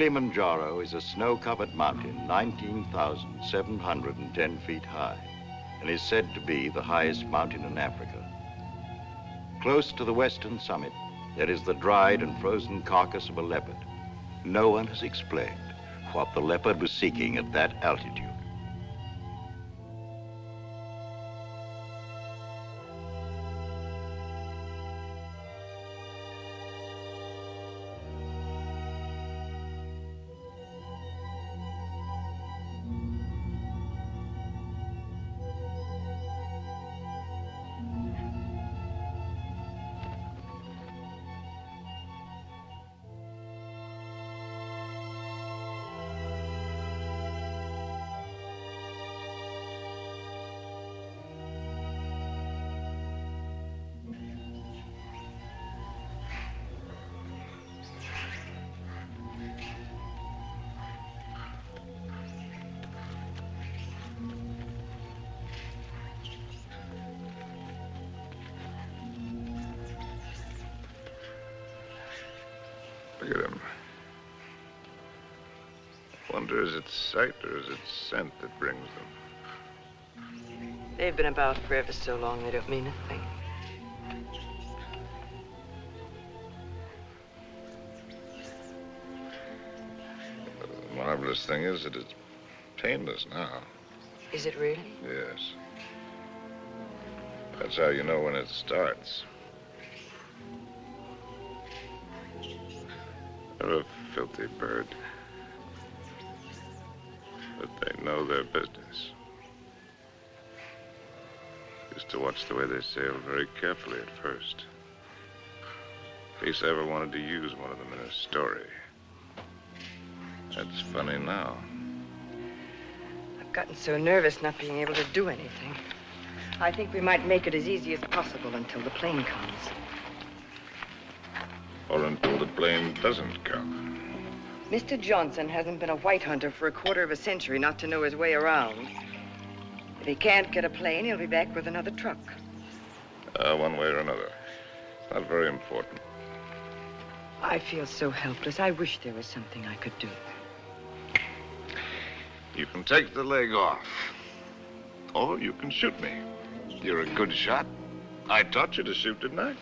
Kilimanjaro is a snow-covered mountain 19,710 feet high and is said to be the highest mountain in Africa. Close to the western summit, there is the dried and frozen carcass of a leopard. No one has explained what the leopard was seeking at that altitude. Look at him. Wonder, is it sight or is it scent that brings them? They've been about for ever so long, they don't mean a thing. The marvelous thing is that it's painless now. Is it really? Yes. That's how you know when it starts. They're a filthy bird. But they know their business. Used to watch the way they sail very carefully at first. In case I ever wanted to use one of them in a story. That's funny now. I've gotten so nervous not being able to do anything. I think we might make it as easy as possible until the plane comes. Or until the plane doesn't come. Mr. Johnson hasn't been a white hunter for a quarter of a century not to know his way around. If he can't get a plane, he'll be back with another truck. One way or another. Not very important. I feel so helpless. I wish there was something I could do. You can take the leg off. Or you can shoot me. You're a good shot. I taught you to shoot, didn't I?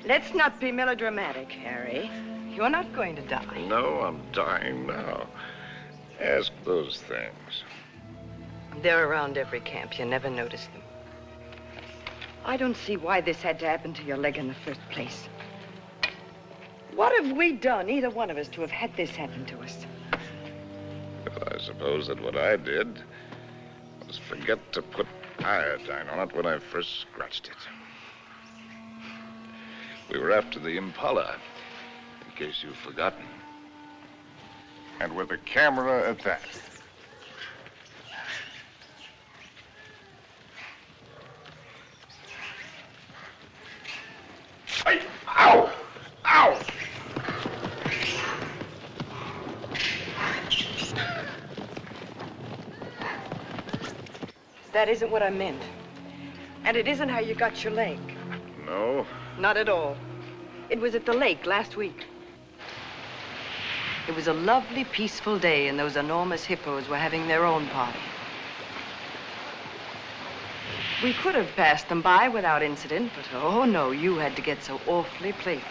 Let's not be melodramatic, Harry. You're not going to die. No, I'm dying now. Ask those things. They're around every camp. You never notice them. I don't see why this had to happen to your leg in the first place. What have we done, either one of us, to have had this happen to us? Well, I suppose that what I did was forget to put iodine on it when I first scratched it. We were after the Impala, in case you've forgotten. And with a camera at that. Hey! Ow! Ow! That isn't what I meant. And it isn't how you got your leg. No? Not at all. It was at the lake last week. It was a lovely, peaceful day, and those enormous hippos were having their own party. We could have passed them by without incident, but oh no, you had to get so awfully playful.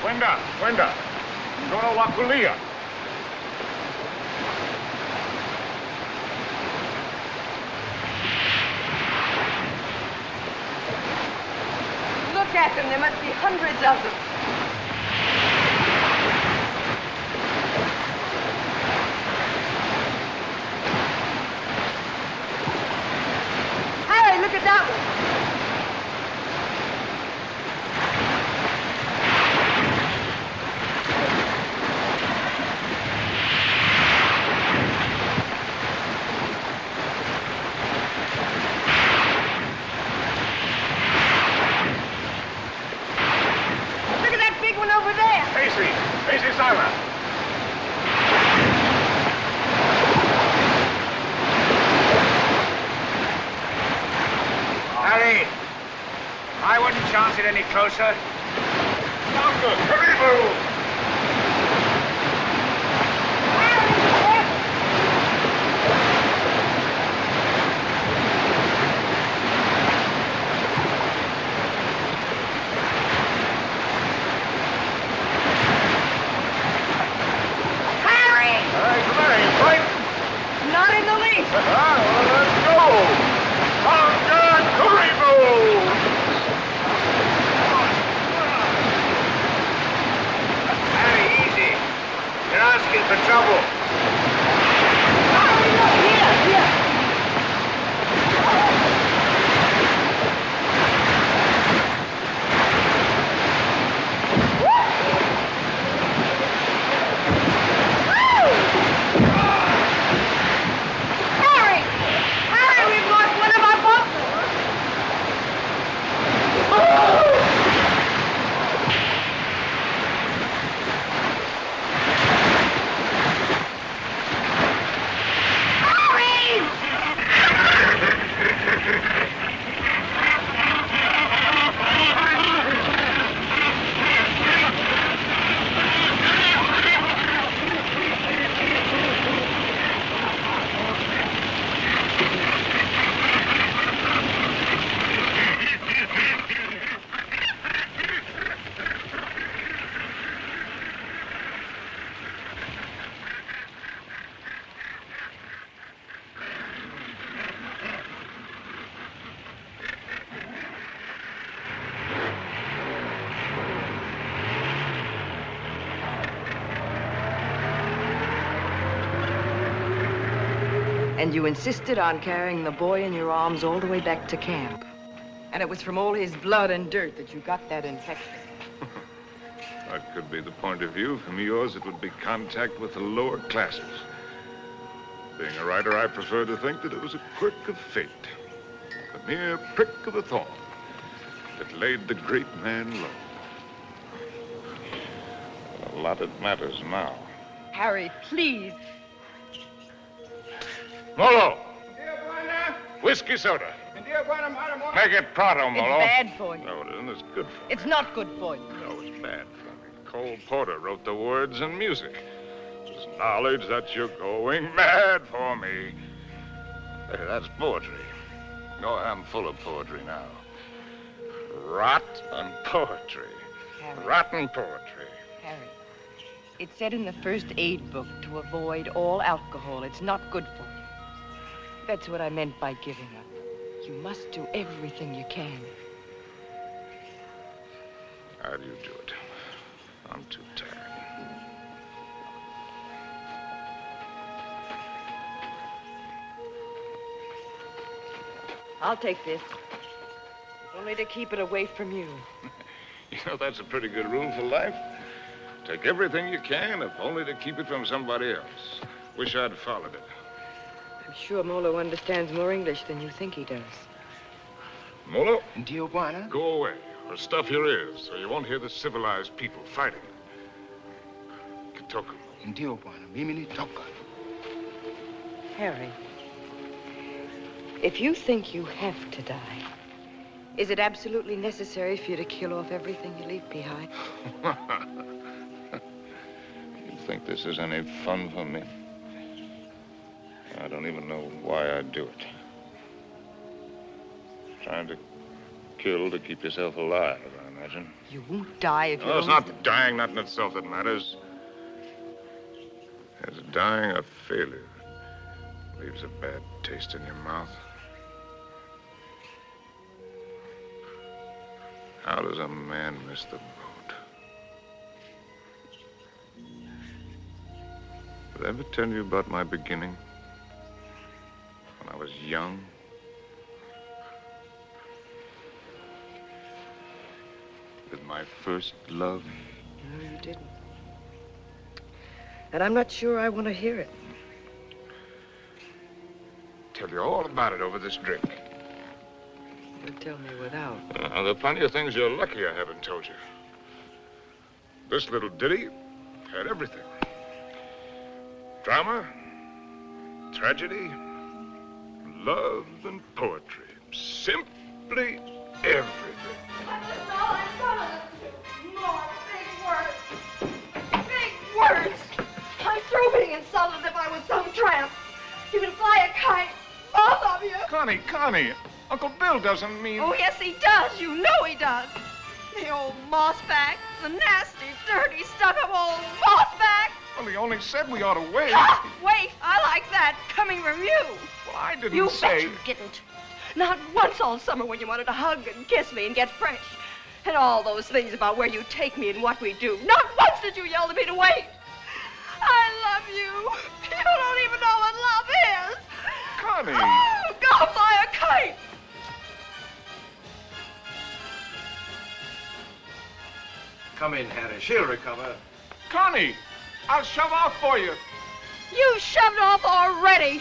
Cuenda. No la culia. Look at them. There must be hundreds of them. Harry, look at that one. Easy, Simon. closer. Longer. Hurry, move. Let's go! On guard, hurry, move! Very easy. You're asking for trouble. Here. And you insisted on carrying the boy in your arms all the way back to camp. And it was from all his blood and dirt that you got that infection. That could be the point of view. From yours, it would be contact with the lower classes. Being a writer, I prefer to think that it was a quirk of fate. A mere prick of a thorn that laid the great man low. A lot it matters now. Harry, please. Molo! Whiskey soda. Make it pronto, Molo. It's bad for you. No, it isn't. It's good for me. It's not good for you. No, it's bad for me. Cole Porter wrote the words and music. There's knowledge that you're going mad for me. Hey, that's poetry. Oh, I'm full of poetry now. Rotten poetry. Harry. Rotten poetry. Harry, it said in the first aid book to avoid all alcohol. It's not good for you. That's what I meant by giving up. You must do everything you can. How do you do it? I'm too tired. I'll take this. Only to keep it away from you. You know, that's a pretty good rule for life. Take everything you can, if only to keep it from somebody else. Wish I'd followed it. I'm sure Molo understands more English than you think he does. Molo, Tijuana? go away, or stuff your ears, so you won't hear the civilized people fighting. Kitoko. Tijuana, mimi toka. Harry, if you think you have to die, is it absolutely necessary for you to kill off everything you leave behind? You think this is any fun for me? I don't even know why I do it. Trying to kill to keep yourself alive, I imagine. You won't die if you No, it's don't... not dying, not in itself that matters. It's dying a failure. Leaves a bad taste in your mouth. How does a man miss the boat? Did I ever tell you about my beginning? When I was young? With my first love? No, you didn't. And I'm not sure I want to hear it. Tell you all about it over this drink. You'll tell me without. There are plenty of things you're lucky I haven't told you. This little ditty had everything. Drama, tragedy, love, and poetry. Simply everything. I promise you. More big words. Big words. I'm through being insulted as if I was some tramp. You can fly a kite, both of you. Connie, Uncle Bill doesn't mean... Oh, yes, he does. You know he does. The old mossback, the nasty, dirty, stuck-up old mossback. Well, he only said we ought to wait. Ah, wait, I like that, coming from you. Well, I didn't You say... bet you didn't. Not once all summer when you wanted to hug and kiss me and get fresh. And all those things about where you take me and what we do. Not once did you yell to me to wait. I love you. You don't even know what love is. Connie. Oh, go fly a kite. Come in, Harry. She'll recover. Connie, I'll shove off for you. You shoved off already.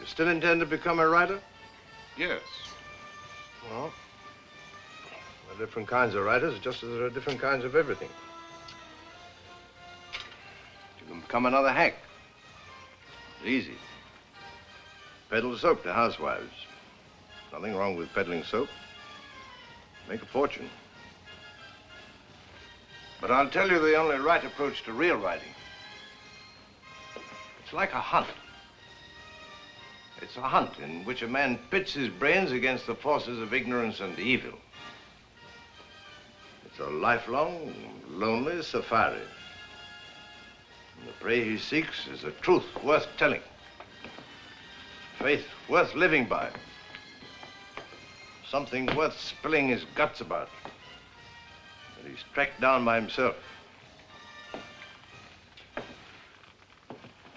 You still intend to become a writer? Yes. Well, there are different kinds of writers, just as there are different kinds of everything. You can become another hack. It's easy. Peddle soap to housewives. Nothing wrong with peddling soap. Make a fortune. But I'll tell you the only right approach to real writing. It's like a hunt. It's a hunt in which a man pits his brains against the forces of ignorance and evil. It's a lifelong, lonely safari. And the prey he seeks is a truth worth telling. Faith worth living by. Something worth spilling his guts about. That he's tracked down by himself.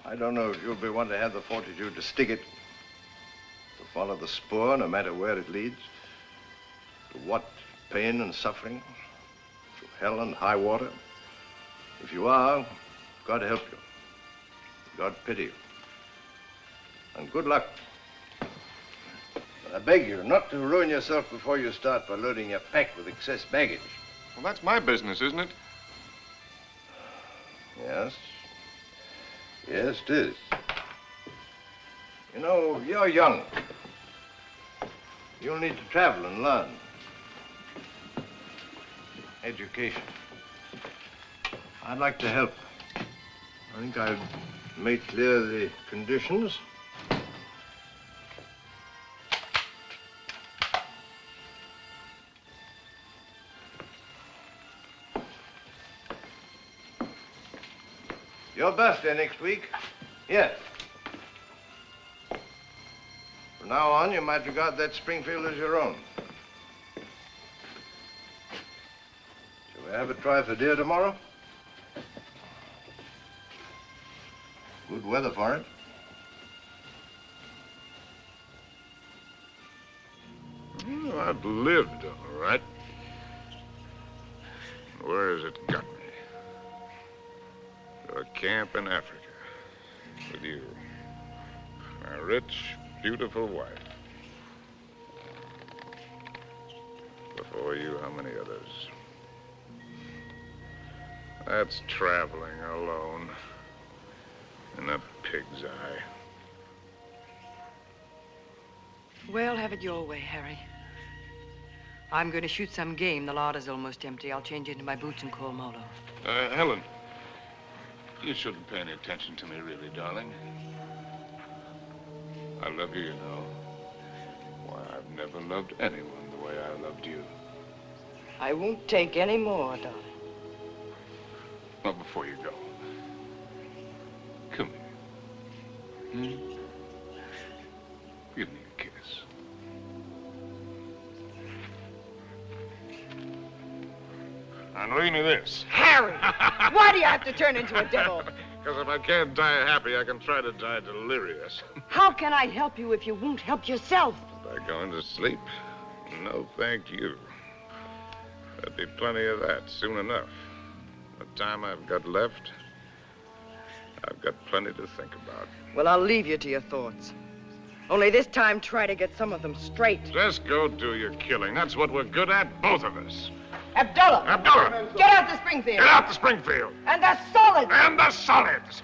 I don't know if you'll be one to have the fortitude to stick it. To follow the spoor, no matter where it leads. To what pain and suffering. To hell and high water. If you are, God help you. God pity you. And good luck. But I beg you not to ruin yourself before you start by loading your pack with excess baggage. Well, that's my business, isn't it? Yes. Yes, it is. You know, you're young. You'll need to travel and learn. Education. I'd like to help. I think I've made clear the conditions. Your birthday next week. Here. From now on, you might regard that Springfield as your own. Shall we have a try for deer tomorrow? Good weather for it. Well, I've lived all right. Where has it got me? To a camp in Africa with you. My rich, beautiful wife. Before you, how many others? That's traveling alone in a pig's eye. Well, have it your way, Harry. I'm going to shoot some game. The larder's almost empty. I'll change into my boots and call Molo. Helen, you shouldn't pay any attention to me, really, darling. I love you, you know. Why, I've never loved anyone the way I loved you. I won't take any more, darling. Well, before you go, come here. Give me a kiss. And read me this. Harry! Why do you have to turn into a devil? Because if I can't die happy, I can try to die delirious. How can I help you if you won't help yourself? By going to sleep? No, thank you. There'll be plenty of that soon enough. The time I've got left, I've got plenty to think about. Well, I'll leave you to your thoughts. Only this time, try to get some of them straight. Just go do your killing. That's what we're good at, both of us. Abdullah! Abdullah! Get out to Springfield! Get out to Springfield! And the solids! And the solids!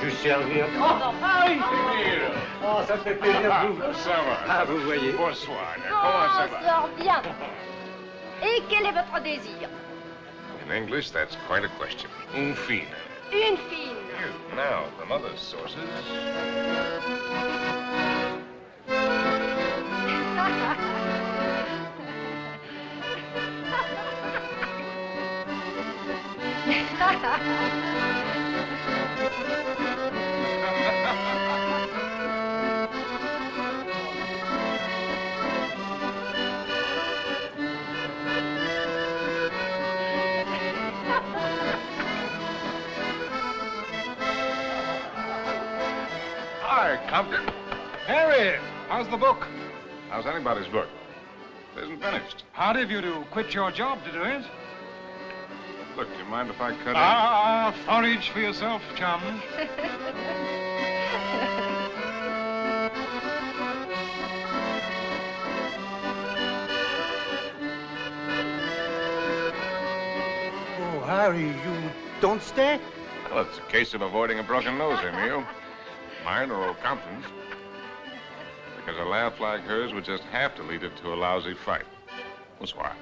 Juste servir. Oh, ça fait plaisir. Ça va. Ah, vous voyez. Bonsoir. Comment ça va? Sort bien. Et quel est votre désir? In English, that's quite a question. Une fine. Une fine. Now, from other sources. Hi, Compton. Harry, how's the book? How's anybody's book? It isn't finished. Hard of you to quit your job to do it. Look, do you mind if I cut Forage for yourself, chum. Oh, Harry, you don't stay? Well, it's a case of avoiding a broken nose, Emil. Mine or old Compton's. Because a laugh like hers would just have to lead it to a lousy fight. Bonsoir.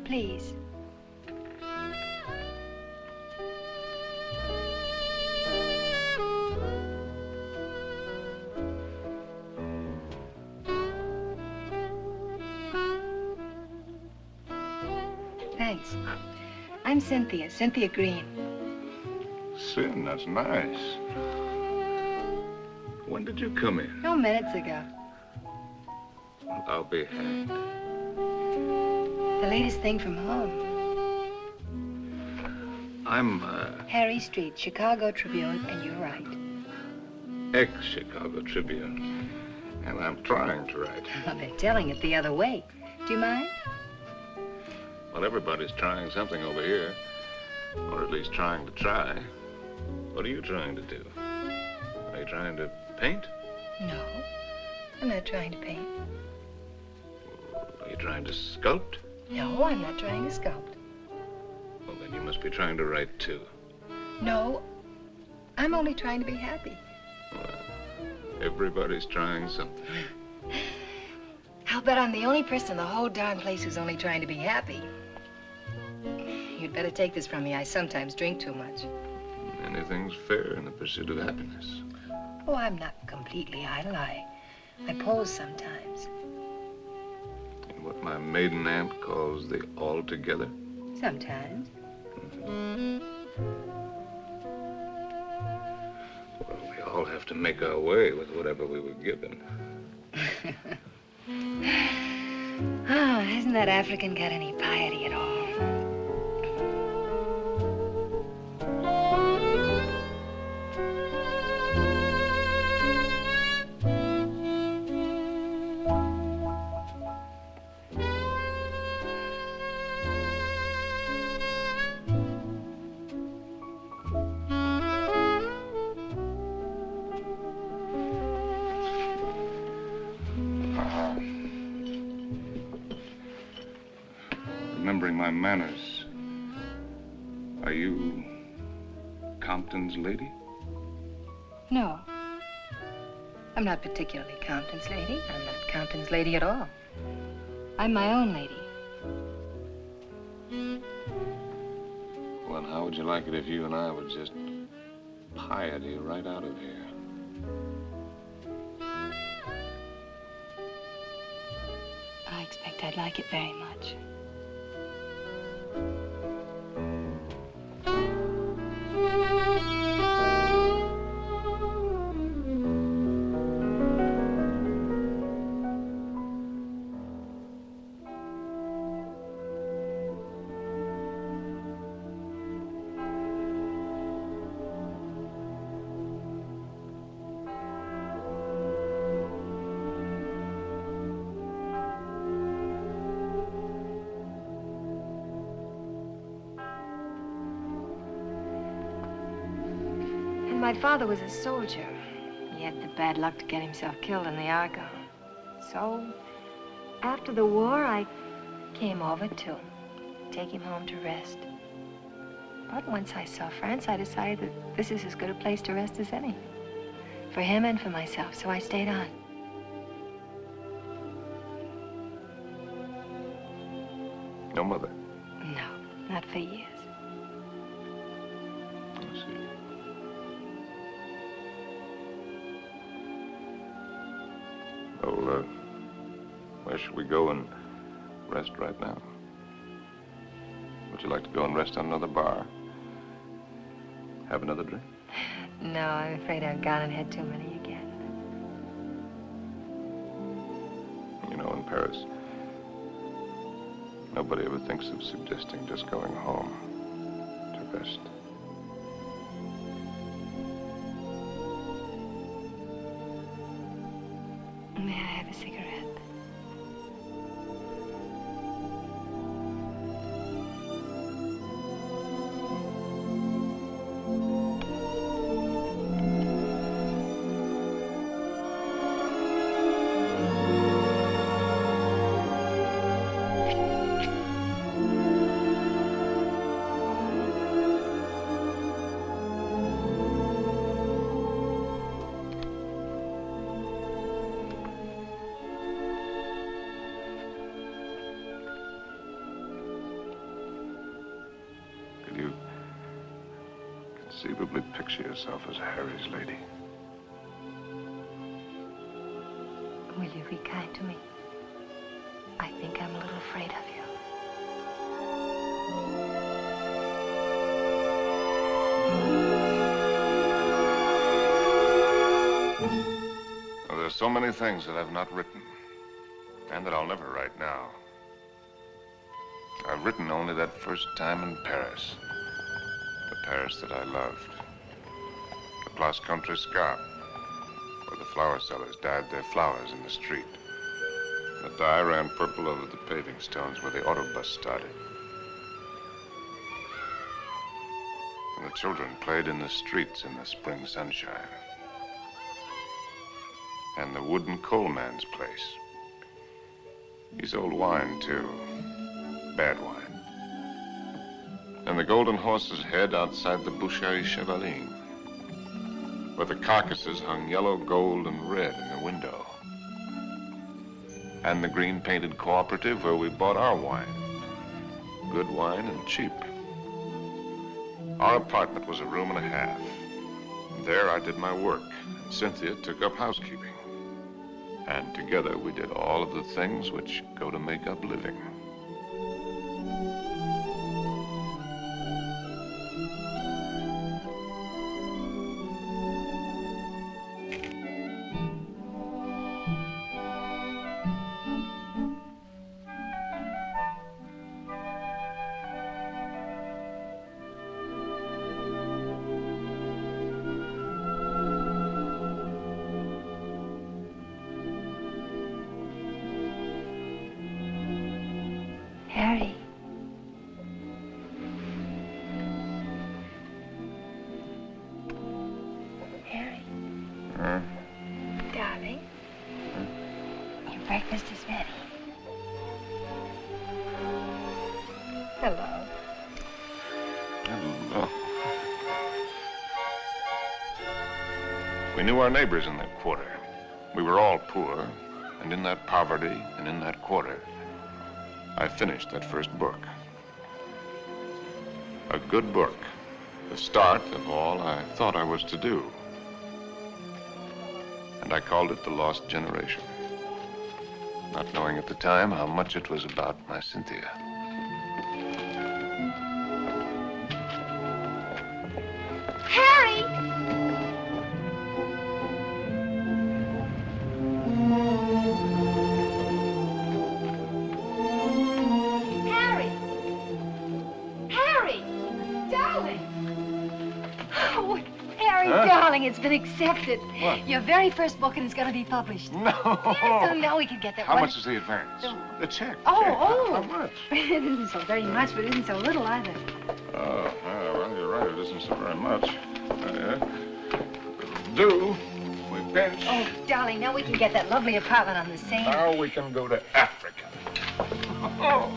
Please. Thanks. I'm Cynthia Green. Sin, that's nice. When did you come in? No, minutes ago. Well, I'll be hanged. The latest thing from home. I'm, Harry Street, Chicago Tribune, and you're right. ex-Chicago Tribune. And I'm trying to write. Well, they're telling it the other way. Do you mind? Well, everybody's trying something over here. Or at least trying to try. What are you trying to do? Are you trying to paint? No, I'm not trying to paint. Are you trying to sculpt? No, I'm not trying to sculpt. Well, then you must be trying to write, too. No, I'm only trying to be happy. Well, everybody's trying something. I'll bet I'm the only person in the whole darn place who's only trying to be happy. You'd better take this from me. I sometimes drink too much. Anything's fair in the pursuit of happiness. Oh, I'm not completely idle. I pose sometimes. In what my maiden aunt calls the altogether. Sometimes. Well, we all have to make our way with whatever we were given. Oh, hasn't that African got any piety at all? Remembering my manners, are you Compton's lady? No. I'm not particularly Compton's lady. I'm not Compton's lady at all. I'm my own lady. Well, how would you like it if you and I would just piety right out of here? I expect I'd like it very much. My father was a soldier. He had the bad luck to get himself killed in the Argonne. So, after the war, I came over to take him home to rest. But once I saw France, I decided that this is as good a place to rest as any. For him and for myself, so I stayed on. No mother? No, not for years. I see. Well, where should we go and rest right now? Would you like to go and rest on another bar? Have another drink? No, I'm afraid I've gone and had too many again. You know, in Paris, nobody ever thinks of suggesting just going home to rest. May I have a cigarette? Conceivably picture yourself as Harry's lady. Will you be kind to me? I think I'm a little afraid of you. Well, there's so many things that I've not written, and that I'll never write now. I've written only that first time in Paris. The Paris that I loved. The Place Contrescarpe, where the flower sellers dyed their flowers in the street. The dye ran purple over the paving stones where the autobus started. And the children played in the streets in the spring sunshine. And the wooden coalman's place. He sold wine, too. Bad wine. And the Golden Horse's Head outside the Boucherie Chevaline, where the carcasses hung yellow, gold, and red in the window. and the green-painted cooperative where we bought our wine. Good wine and cheap. Our apartment was a room and a half. There I did my work, and Cynthia took up housekeeping. And together we did all of the things which go to make up living. Harry. Harry. Darling. Your breakfast is ready. Hello. Hello. We knew our neighbors in that quarter. We were all poor, and in that poverty and in that quarter, I finished that first book. A good book, the start of all I thought I was to do. And I called it The Lost Generation, not knowing at the time how much it was about my Cynthia. Harry! Harry! Harry! Darling! Oh, Harry, darling, it's been accepted. What? Your very first book, and it's going to be published. No! Yes, so now we can get that How one. much is the advance? No. The check. Oh, check. oh. How much? It isn't so very much, but it isn't so little either. Oh, well, you're right. It isn't so very much. Do. We pinch. Oh, darling, now we can get that lovely apartment on the Seine. Now we can go to Africa. Oh.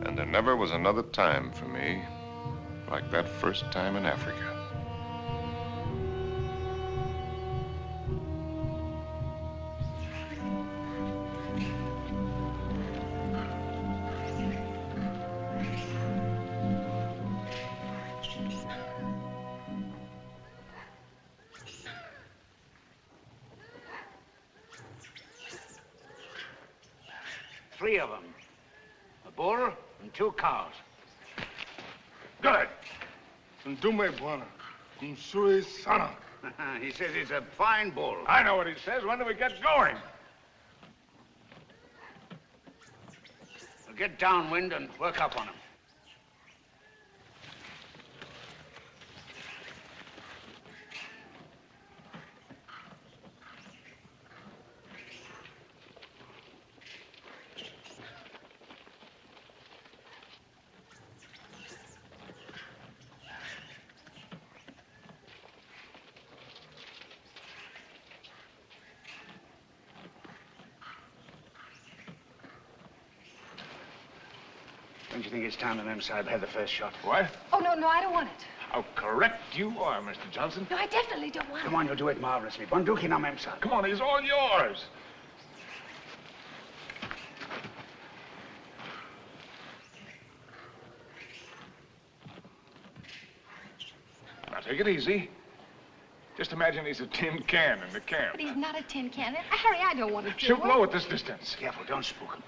And there never was another time for me like that first time in Africa. Three of them. A bull and 2 cows. Good. Ndume bwana. Msui sana. He says he's a fine bull. I know what he says. When do we get going? We'll get downwind and work up on him. Don't you think it's time the Mem Sahib had the first shot? What? Oh, no, I don't want it. How correct you are, Mr. Johnson. No, I definitely don't want Come on, you'll do it marvelously. Bunduki now, Mem Sahib. Come on, he's all yours. Now, take it easy. Just imagine he's a tin can in the camp. But he's not a tin can. Harry, I don't want to do Shoot it. low at this distance. Careful, don't spook him.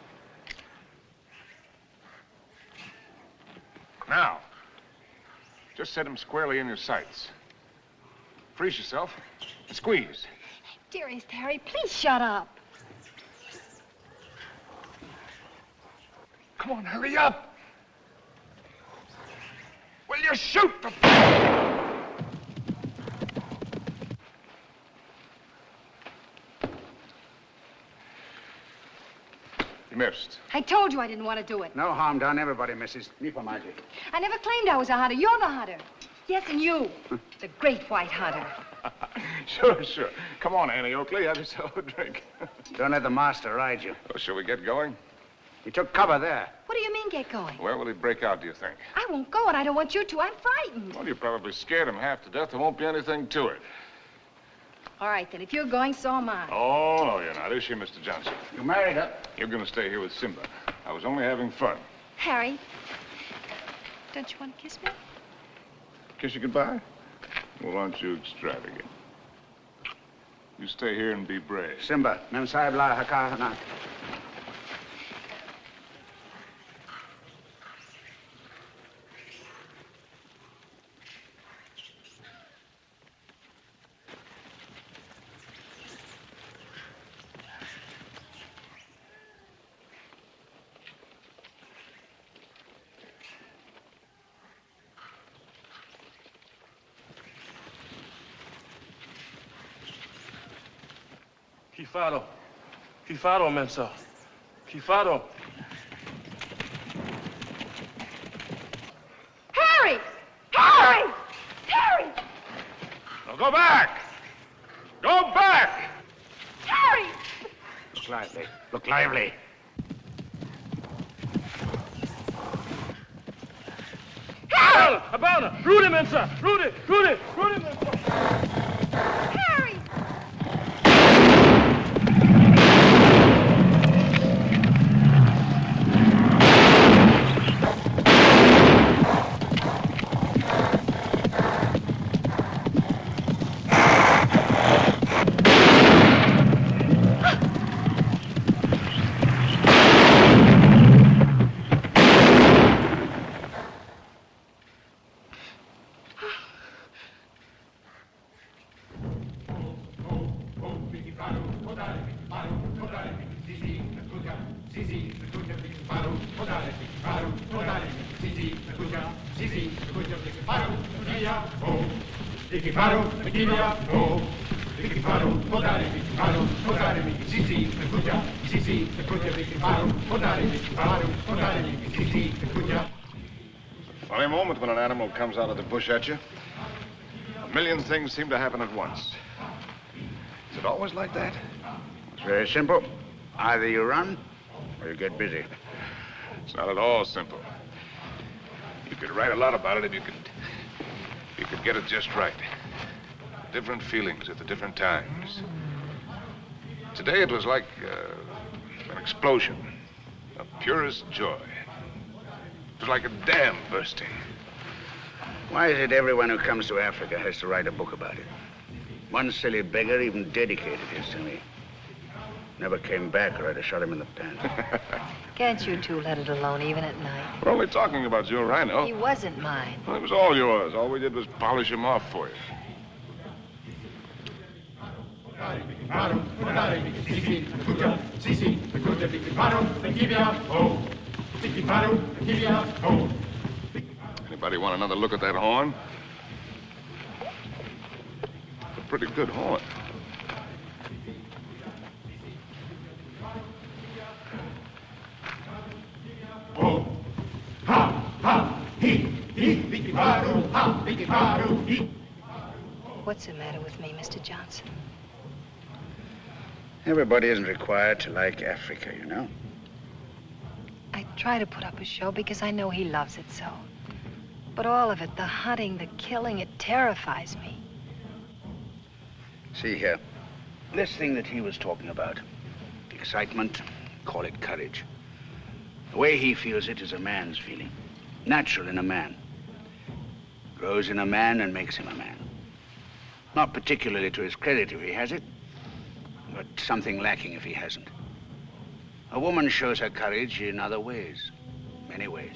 Now, just set him squarely in your sights. Freeze yourself and squeeze. Dearest Harry, please shut up. Come on, hurry up. Will you shoot the... You missed. I told you I didn't want to do it. No harm done. Everybody misses. Me for magic. I never claimed I was a hunter. You're the hunter. Yes, and you, the great white hunter. Sure. Come on, Annie Oakley. Have yourself a drink. Don't let the master ride you. Well, shall we get going? He took cover there. What do you you mean, get going? Where will he break out, do you think? I won't go, and I don't want you to. I'm frightened. Well, you probably scared him half to death. There won't be anything to it. All right, then. If you're going, so am I. Oh, no, you're not. Is she, Mr. Johnson? You married her? You're going to stay here with Simba. I was only having fun. Harry, don't you want to kiss me? Kiss you goodbye? Well, aren't you extravagant? You stay here and be brave. Simba, mem sahib la haka na. Kifado. Kifado, Mensa. Kifado. Harry! Harry! Harry! Now go back! Go back! Harry! Look lively. Look lively. Harry! Abana! Rudy, Mensa! Rudy! Rudy! Rudy, Mensa! Harry! Funny moment when an animal comes out of the bush at you. A million things seem to happen at once. Is it always like that? It's very simple. Either you run or you get busy. It's not at all simple. You could write a lot about it if you could get it just right. Different feelings at the different times. Today it was like an explosion of purest joy. It was like a dam bursting. Why is it everyone who comes to Africa has to write a book about it? One silly beggar even dedicated his to me. Never came back or I'd have shot him in the pants. Can't you two let it alone, even at night? We're only talking about your rhino. He wasn't mine. Well, it was all yours. All we did was polish him off for you. Anybody want another look at that horn? It's a pretty good horn. What's the matter with me, Mr. Johnson? Everybody isn't required to like Africa, you know. I try to put up a show because I know he loves it so. But all of it, the hunting, the killing, it terrifies me. See here, this thing that he was talking about, excitement, call it courage. The way he feels it is a man's feeling, natural in a man. Grows in a man and makes him a man. Not particularly to his credit if he has it, but something lacking if he hasn't. A woman shows her courage in other ways, many ways.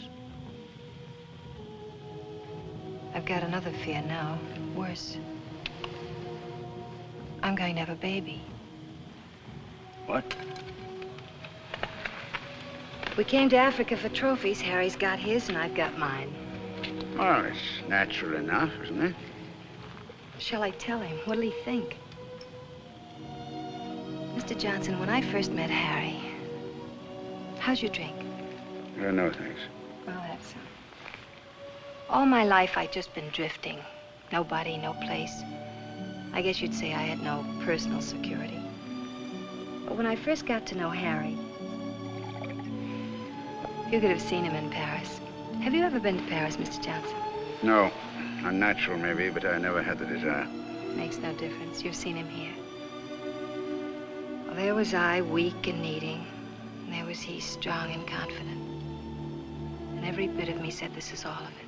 I've got another fear now, worse. I'm going to have a baby. What? We came to Africa for trophies. Harry's got his and I've got mine. Well, it's natural enough, isn't it? Shall I tell him? What'll he think? Mr. Johnson, when I first met Harry, how's your drink? No, thanks. Well, that's some. All my life, I'd just been drifting. Nobody, no place. I guess you'd say I had no personal security. But when I first got to know Harry, You could have seen him in Paris. Have you ever been to Paris, Mr. Johnson? No. Unnatural, maybe, but I never had the desire. Makes no difference. You've seen him here. Well, there was I, weak and needing. And there was he, strong and confident. And every bit of me said this is all of it.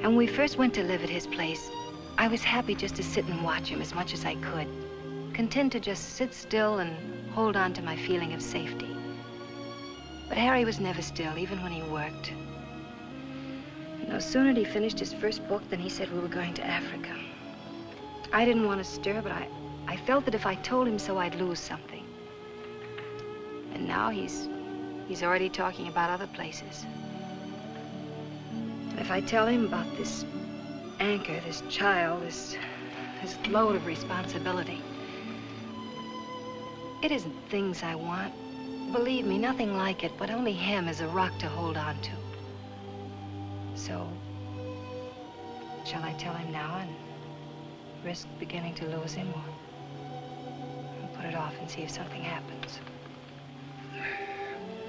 And when we first went to live at his place, I was happy just to sit and watch him as much as I could. Content to just sit still and hold on to my feeling of safety. But Harry was never still, even when he worked. No sooner had he finished his first book than he said we were going to Africa. I didn't want to stir, but I felt that if I told him so, I'd lose something. And now he's already talking about other places. And if I tell him about this anchor, this child, this load of responsibility, it isn't things I want. Believe me, nothing like it, but only him as a rock to hold on to. So, shall I tell him now and risk beginning to lose him, or put it off and see if something happens?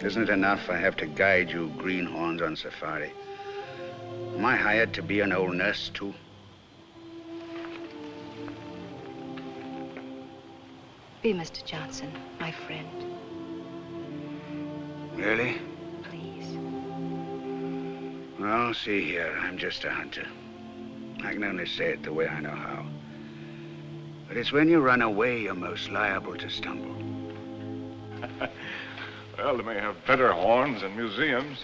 Isn't it enough I have to guide you greenhorns on safari? Am I hired to be an old nurse, too? Be Mr. Johnson, my friend. Really? Please. Well, see here, I'm just a hunter. I can only say it the way I know how. But it's when you run away you're most liable to stumble. Well, they may have better horns in museums,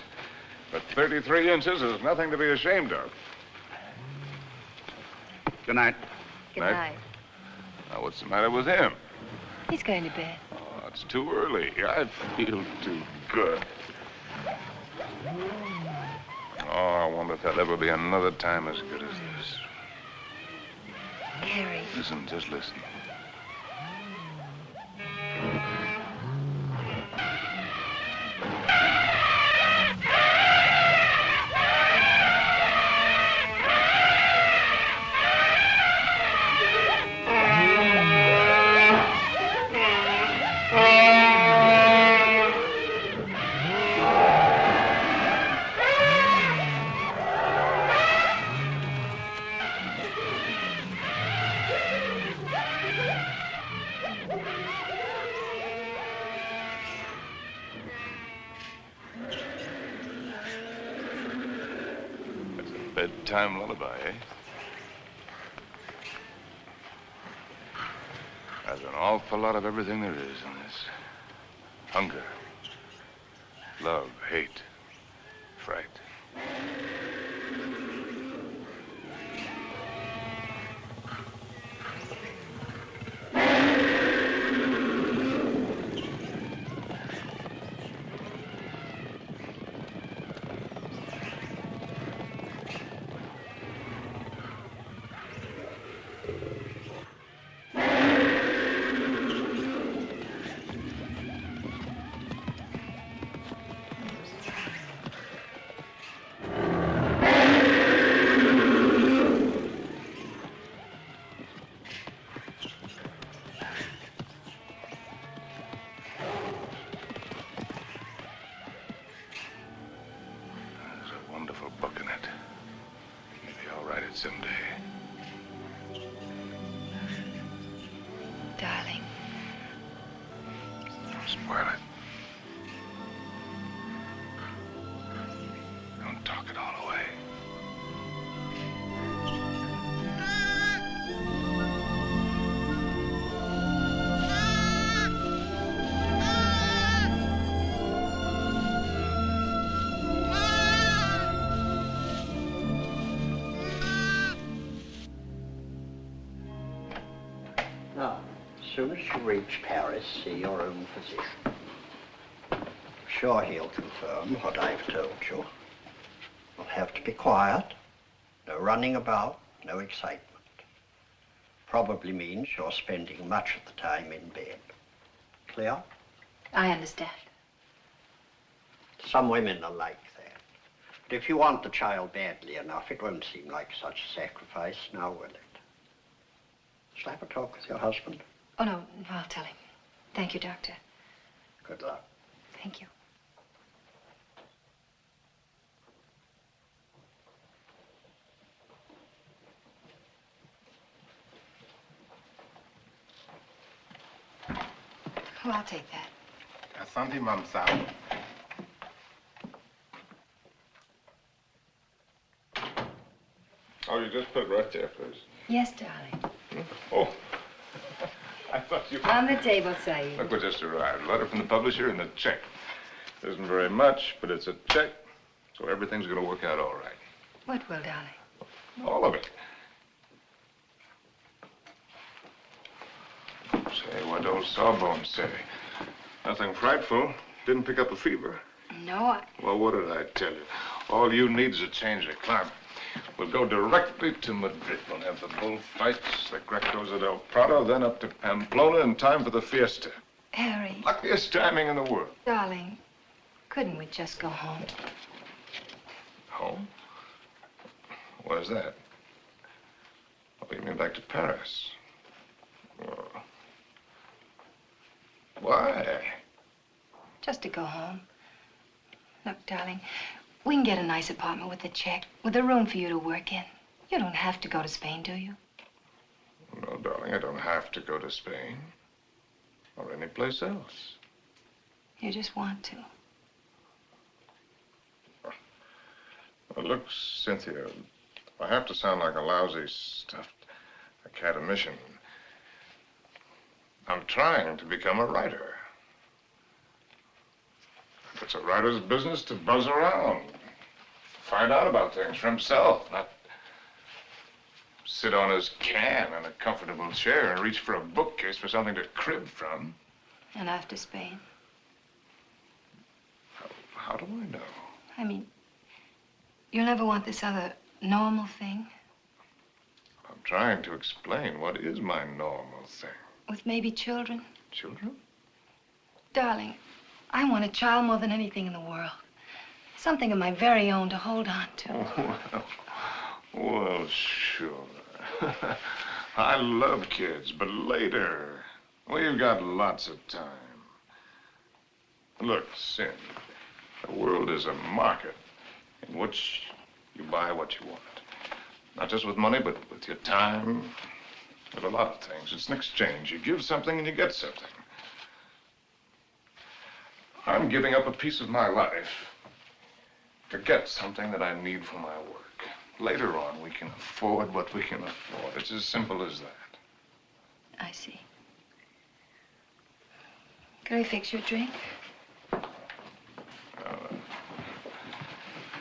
but 33 inches is nothing to be ashamed of. Good night. Good night. Now, what's the matter with him? He's going to bed. Oh, it's too early. I feel too good. Oh, I wonder if there'll ever be another time as good as this. Harry. Listen, just listen. Bedtime lullaby, eh? There's an awful lot of everything there is in this. Hunger, love, hate, fright. Someday. Darling. Don't spoil it. Don't talk it all away. As soon as you reach Paris, see your own physician. Sure he'll confirm what I've told you. You'll have to be quiet, no running about, no excitement. Probably means you're spending much of the time in bed. Clear? I understand. Some women are like that. But if you want the child badly enough, it won't seem like such a sacrifice, now will it? Shall I have a talk with your husband? Oh, no, I'll tell him. Thank you, Doctor. Good luck. Thank you. Oh, I'll take that. Asante, Mamsa. Oh, you just put it right there, please. Yes, darling. Oh, I thought you... On the table, Saeed. Look what just arrived. Letter from the publisher and a check. It isn't very much, but it's a check, so everything's going to work out all right. What will, darling? All of it. Say, what old Sawbones say? Nothing frightful. Didn't pick up a fever. No, Well, what did I tell you? All you need is a change of climate. We'll go directly to Madrid. We'll have the bullfights, the Grecos at El Prado, then up to Pamplona in time for the fiesta. Harry. Luckiest timing in the world. Darling, couldn't we just go home? Home? What is that? Oh, you mean back to Paris? Oh. Why? Just to go home. Look, darling, we can get a nice apartment with a check, with a room for you to work in. You don't have to go to Spain, do you? No, darling, I don't have to go to Spain. Or any place else. You just want to. Well, look, Cynthia, I have to sound like a lousy, stuffed academician. I'm trying to become a writer. It's a writer's business to buzz around, find out about things for himself, not sit on his can in a comfortable chair and reach for a bookcase for something to crib from. And after Spain? How do I know? I mean, you'll never want this other normal thing? I'm trying to explain what is my normal thing. With maybe children? Children? Darling, I want a child more than anything in the world. Something of my very own to hold on to. Well, sure. I love kids, but later. We've got lots of time. Look, Sin, the world is a market in which you buy what you want. Not just with money, but with your time, with a lot of things. It's an exchange. You give something and you get something. I'm giving up a piece of my life to get something that I need for my work. Later on, we can afford what we can afford. It's as simple as that. I see. Can I fix your drink?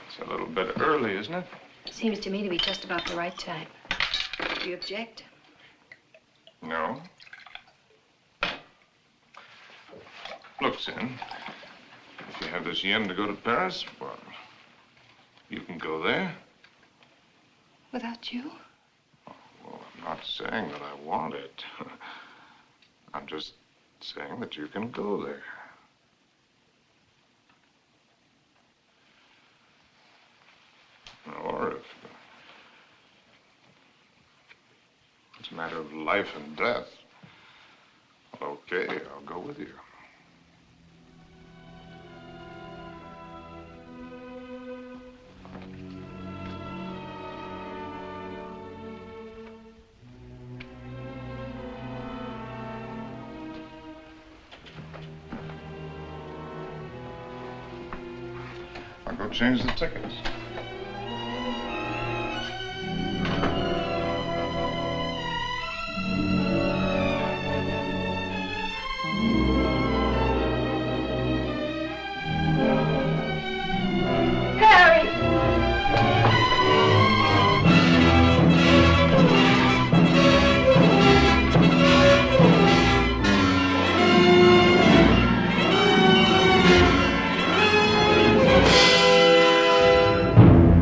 It's a little bit early, isn't it? Seems to me to be just about the right time. Do you object? No. Look, Sin, if you have this yen to go to Paris, well, you can go there. Without you? Well, I'm not saying that I want it. I'm just saying that you can go there. Or if it's a matter of life and death, well, okay, I'll go with you. I'll go change the tickets.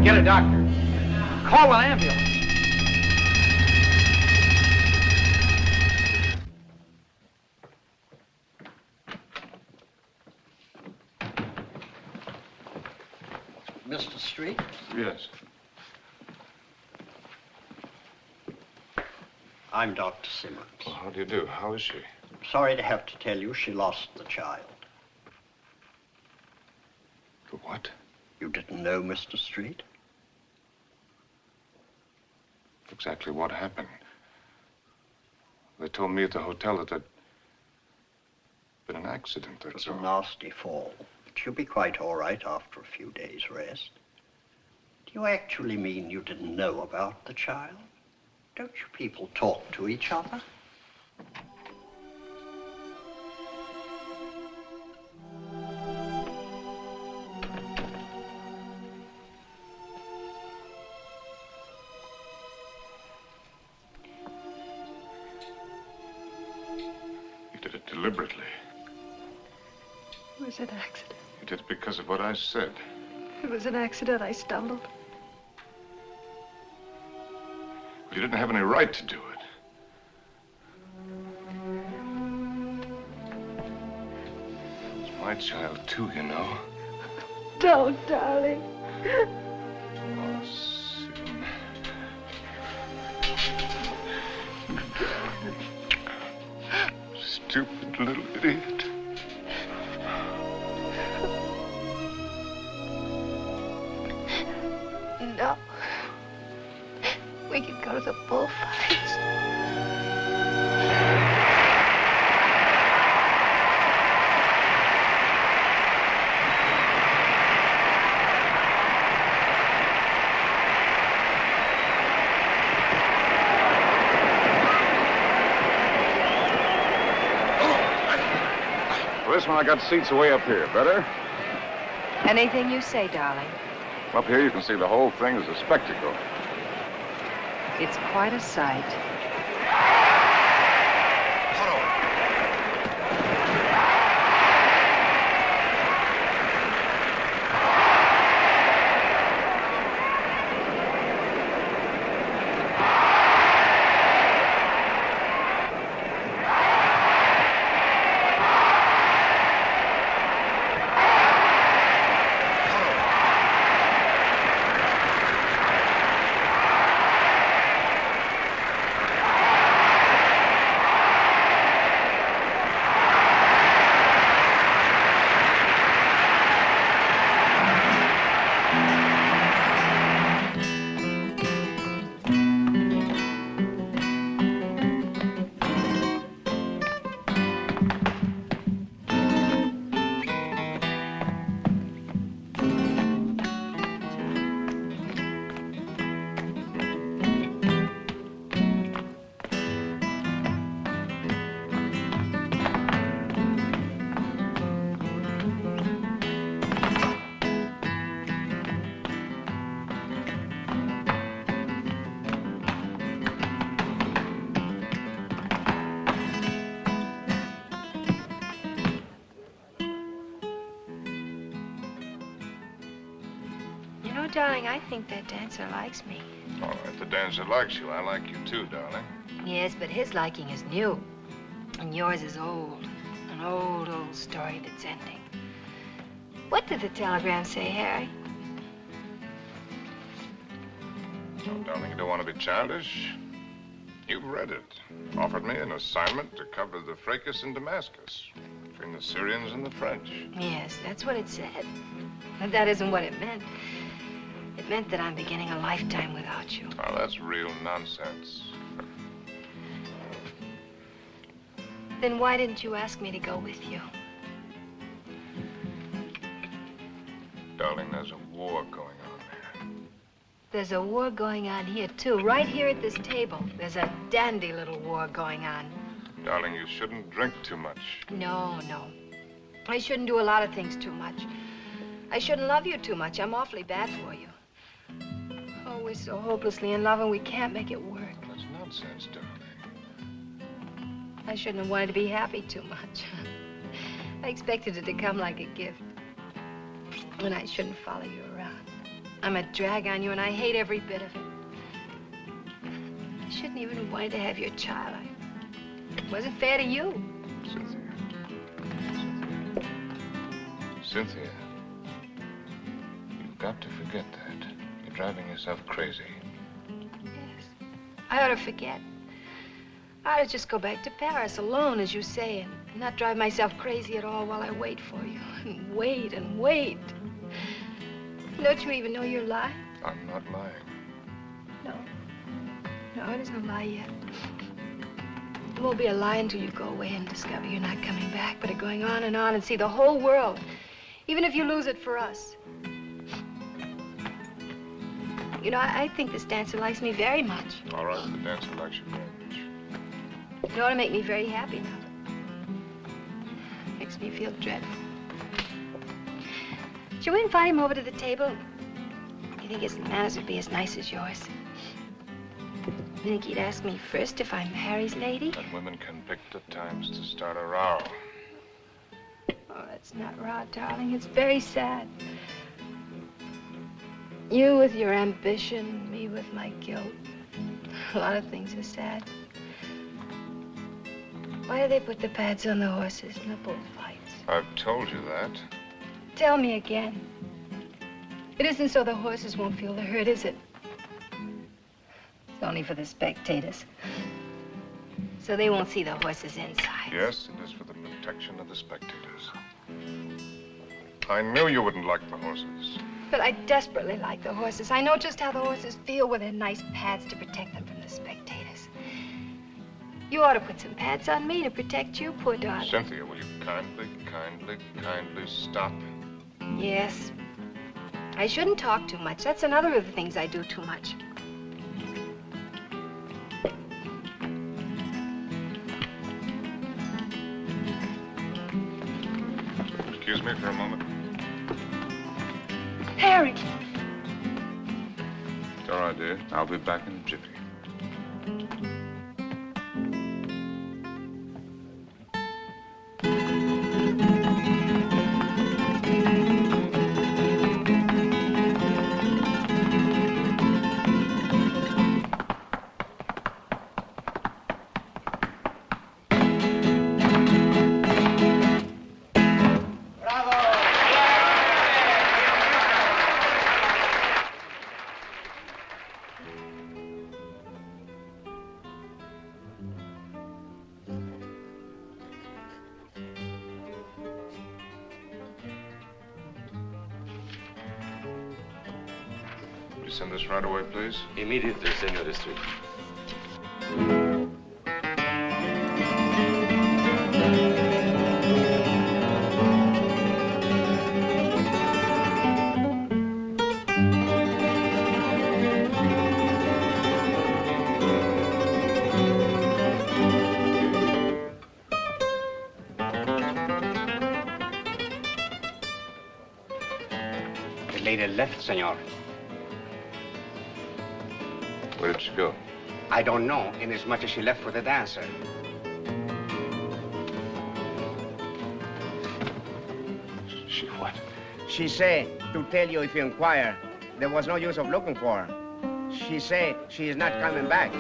Get a doctor. Call an ambulance. Mr. Street? Yes. I'm Dr. Simmons. Well, how do you do? How is she? Sorry to have to tell you she lost the child. What? You didn't know, Mr. Street? Exactly what happened. They told me at the hotel that Been an accident, It was that's a all. nasty fall, but you'll be quite all right after a few days' rest. Do you actually mean you didn't know about the child? Don't you people talk to each other? You did it deliberately. It was an accident. You did it because of what I said. It was an accident. I stumbled. You didn't have any right to do it. It's my child, too, you know. Don't, darling. Oh, sin. Stupid little idiot. No. We could go to the bullfights. For this one, I got seats way up here. Better? Anything you say, darling. Up here, you can see the whole thing as a spectacle. It's quite a sight. Darling, I think that dancer likes me. Oh, if the dancer likes you, I like you too, darling. Yes, but his liking is new. And yours is old. An old, old story that's ending. What did the telegram say, Harry? Oh, darling, you don't want to be childish? You've read it. Offered me an assignment to cover the fracas in Damascus between the Syrians and the French. Yes, that's what it said. But that isn't what it meant. It meant that I'm beginning a lifetime without you. Oh, that's real nonsense. Then why didn't you ask me to go with you? Darling, there's a war going on there. There's a war going on here, too. Right here at this table. There's a dandy little war going on. Darling, you shouldn't drink too much. No, no. I shouldn't do a lot of things too much. I shouldn't love you too much. I'm awfully bad for you. Oh, we're so hopelessly in love and we can't make it work. That's nonsense, darling. I shouldn't have wanted to be happy too much. I expected it to come like a gift. And I shouldn't follow you around. I'm a drag on you and I hate every bit of it. I shouldn't even have wanted to have your child. It wasn't fair to you. Cynthia, you've got to forget that. You're driving yourself crazy. Yes. I ought to forget. I ought to just go back to Paris alone, as you say, and not drive myself crazy at all while I wait for you. And wait and wait. Don't you even know you're lying? I'm not lying. No. No, it isn't a lie yet. It won't be a lie until you go away and discover you're not coming back, but are going on and see the whole world, even if you lose it for us. You know, I think this dancer likes me very much. All right, the dancer likes you very much. It ought to make me very happy now. Makes me feel dreadful. Shall we invite him over to the table? You think his manners would be as nice as yours? You think he'd ask me first if I'm Harry's lady? And women can pick the times to start a row. Oh, that's not raw, darling. It's very sad. You with your ambition, me with my guilt. A lot of things are sad. Why do they put the pads on the horses in the bullfights? I've told you that. Tell me again. It isn't so the horses won't feel the hurt, is it? It's only for the spectators. So they won't see the horses inside. Yes, it is for the protection of the spectators. I knew you wouldn't like the horses. But I desperately like the horses. I know just how the horses feel with their nice pads to protect them from the spectators. You ought to put some pads on me to protect you, poor darling. Cynthia, will you kindly stop? Yes. I shouldn't talk too much. That's another of the things I do too much. Excuse me for a moment. Harry! It's all right, dear. I'll be back in a jiffy. Send this right away, please. Immediately, Senor District. The lady left, senor. Where did she go? I don't know, inasmuch as she left for the dancer. She what? She said to tell you if you inquire. There was no use of looking for her. She said she is not coming back.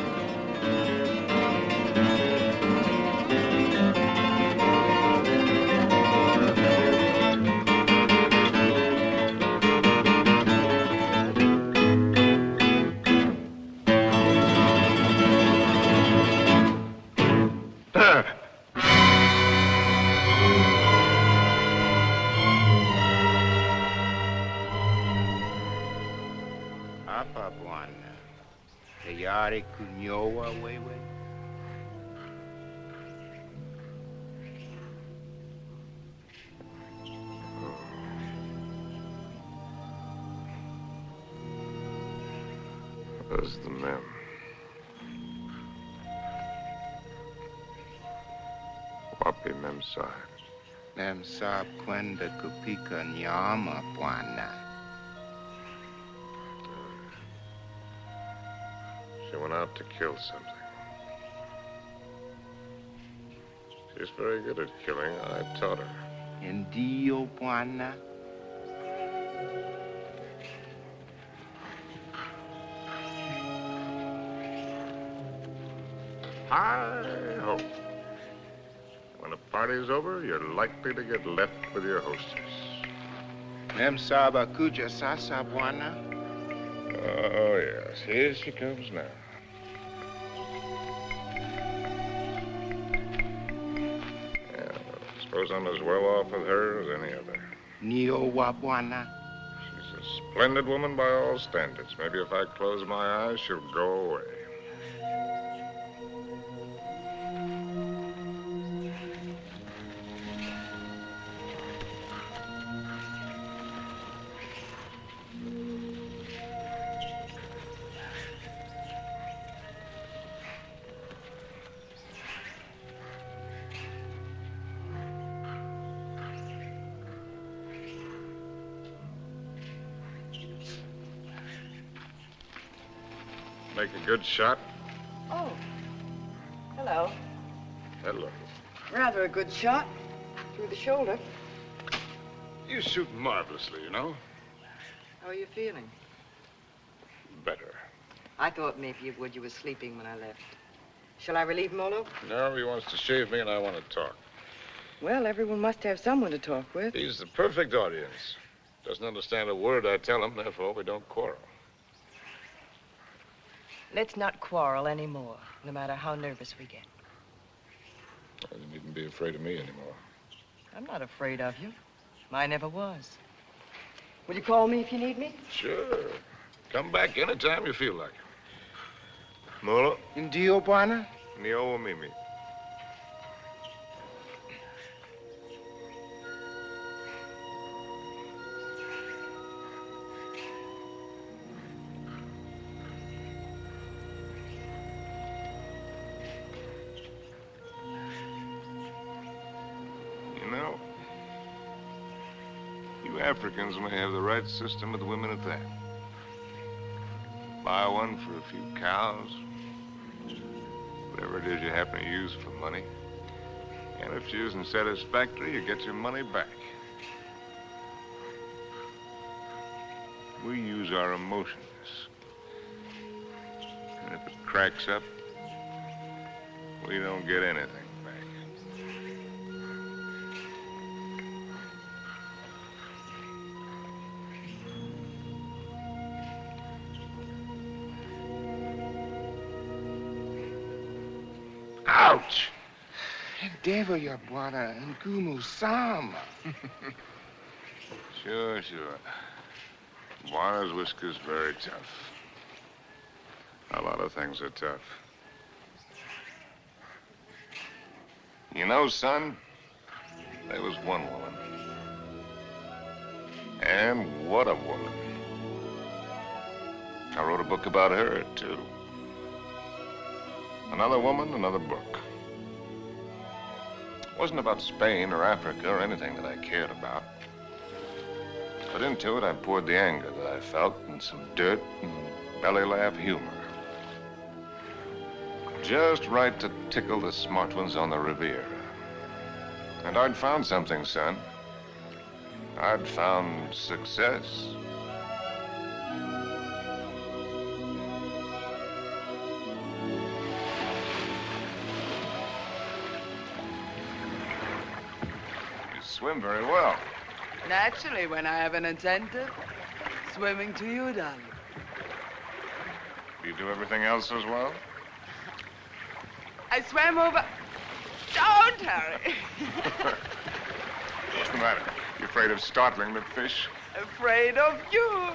There's the men. Wapi Memsahib. Memsahib kwenda kupika nyama, bwana. She went out to kill something. She's very good at killing. I taught her. Ndio, bwana. I hope. When the party's over, you're likely to get left with your hostess. Memsahib akuja sasa, bwana. Oh, yes. Here she comes now. Yeah, I suppose I'm as well off with her as any other. Nio wa bwana. She's a splendid woman by all standards. Maybe if I close my eyes, she'll go away. Make a good shot? Oh. Hello. Hello. Rather a good shot. Through the shoulder. You shoot marvelously, you know. How are you feeling? Better. I thought maybe you would. You were sleeping when I left. Shall I relieve Molo? No, he wants to shave me and I want to talk. Well, everyone must have someone to talk with. He's the perfect audience. Doesn't understand a word I tell him, therefore we don't quarrel. Let's not quarrel anymore, no matter how nervous we get. You needn't be afraid of me anymore. I'm not afraid of you. I never was. Will you call me if you need me? Sure. Come back anytime you feel like it. Molo? Indio, Bwana? Nio Mimi. You know, you Africans may have the right system with women at that. Buy one for a few cows, whatever it is you happen to use for money. And if she isn't satisfactory, you get your money back. We use our emotions. And if it cracks up, we don't get anything back. Ouch! Endeavor, ya Bwana, Ngumu Sama. Sure. Juana's whisker's very tough. A lot of things are tough. You know, son, there was one woman. And what a woman. I wrote a book about her, too. Another woman, another book. It wasn't about Spain or Africa or anything that I cared about. But into it, I poured the anger that I felt and some dirt and belly laugh humor. Just right to tickle the smart ones on the Riviera. And I'd found something, son. I'd found success. You swim very well. Naturally, when I have an incentive, swimming to you, darling. Do you do everything else as well? I swam over... Don't hurry. What's the matter? You afraid of startling the fish? Afraid of you.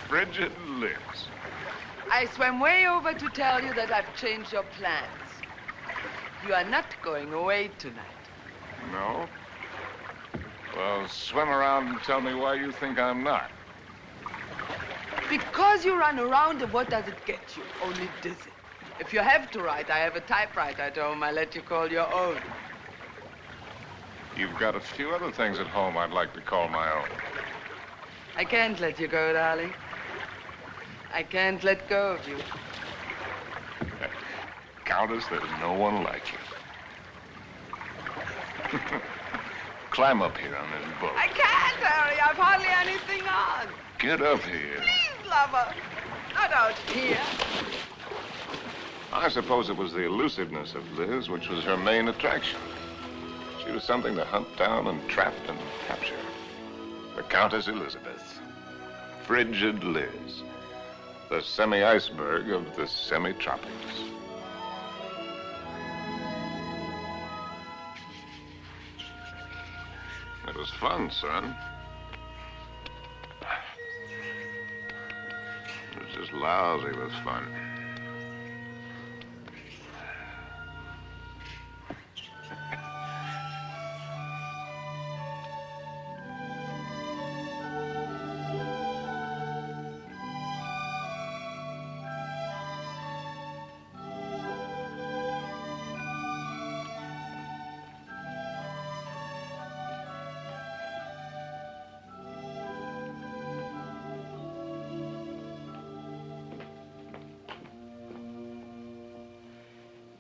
Frigid Liz. I swam way over to tell you that I've changed your plans. You are not going away tonight. No? Well, swim around and tell me why you think I'm not. Because you run around, and what does it get you? Only dizzy. If you have to write, I have a typewriter at home. I let you call your own. You've got a few other things at home I'd like to call my own. I can't let you go, darling. I can't let go of you. Countess, there's no one like you. Climb up here on this boat. I can't, Harry. I've hardly anything on. Get up here. Please, lover. Not out here. I suppose it was the elusiveness of Liz which was her main attraction. She was something to hunt down and trap and capture. The Countess Elizabeth. Frigid Liz. The semi-iceberg of the semi-tropics. It was fun, son. It was just lousy with fun.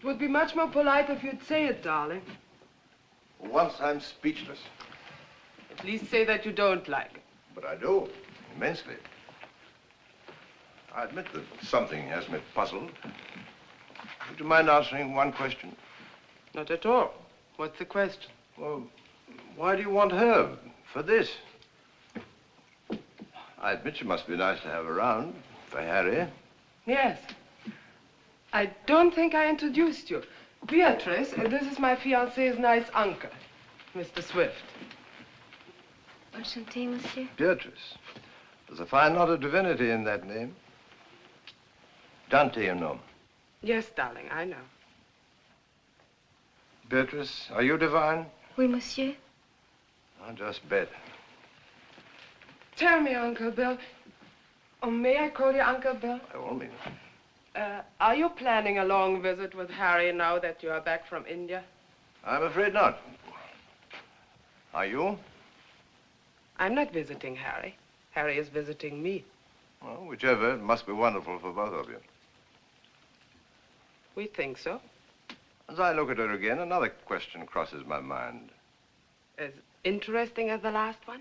It would be much more polite if you'd say it, darling. Once I'm speechless. At least say that you don't like it. But I do, immensely. I admit that something has me puzzled. Would you mind answering one question? Not at all. What's the question? Well, why do you want her for this? I admit she must be nice to have around for Harry. Yes. I don't think I introduced you. Beatrice, this is my fiancé's nice uncle, Mr. Swift. Enchanté, monsieur. Beatrice. There's a fine lot of divinity in that name. Dante, you know. Yes, darling, I know. Beatrice, are you divine? Oui, monsieur. I'll just bet. Tell me, Uncle Bill. Oh, may I call you Uncle Bill? By all means. Are you planning a long visit with Harry now that you are back from India? I'm afraid not. Are you? I'm not visiting Harry. Harry is visiting me. Well, whichever, it must be wonderful for both of you. We think so. As I look at her again, another question crosses my mind. As interesting as the last one?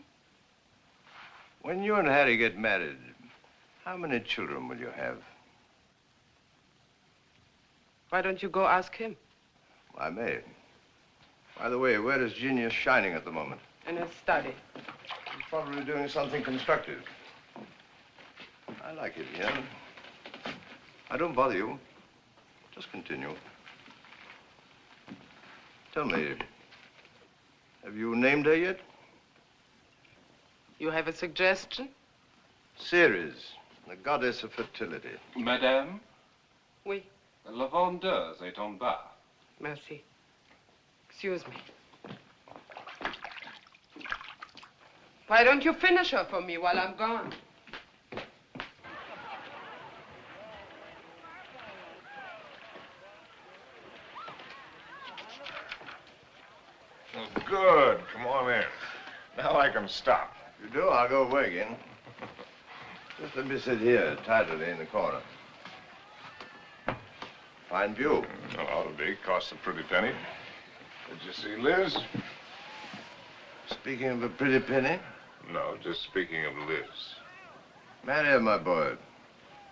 When you and Harry get married, how many children will you have? Why don't you go ask him? I may. By the way, where is Genius shining at the moment? In his study. He's probably doing something constructive. I like it here. I don't bother you. Just continue. Tell me, have you named her yet? You have a suggestion? Ceres, the goddess of fertility. Madame? Oui. La vendeuse est en bas. Merci. Excuse me. Why don't you finish her for me while I'm gone? Oh, good. Come on in. Now I can stop. If you do, I'll go away again. Just let me sit here, tidily in the corner. Fine view. Oh, ought to be. Costs a pretty penny. Did you see Liz? Speaking of a pretty penny. No, just speaking of Liz. Marry her, my boy.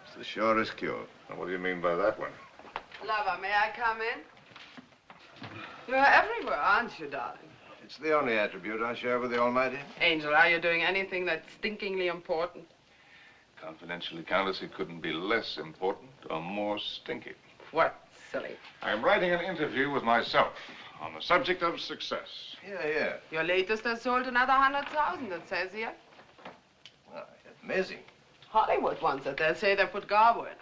It's the surest cure. Now, what do you mean by that one? Lover, may I come in? You're everywhere, aren't you, darling? It's the only attribute I share with the Almighty. Angel, are you doing anything that's stinkingly important? Confidentially, Countess, it couldn't be less important or more stinky. What, silly? I'm writing an interview with myself on the subject of success. Yeah. Your latest has sold another 100,000, it says here. Well, amazing. Hollywood wants it. They say they put Garbo in it.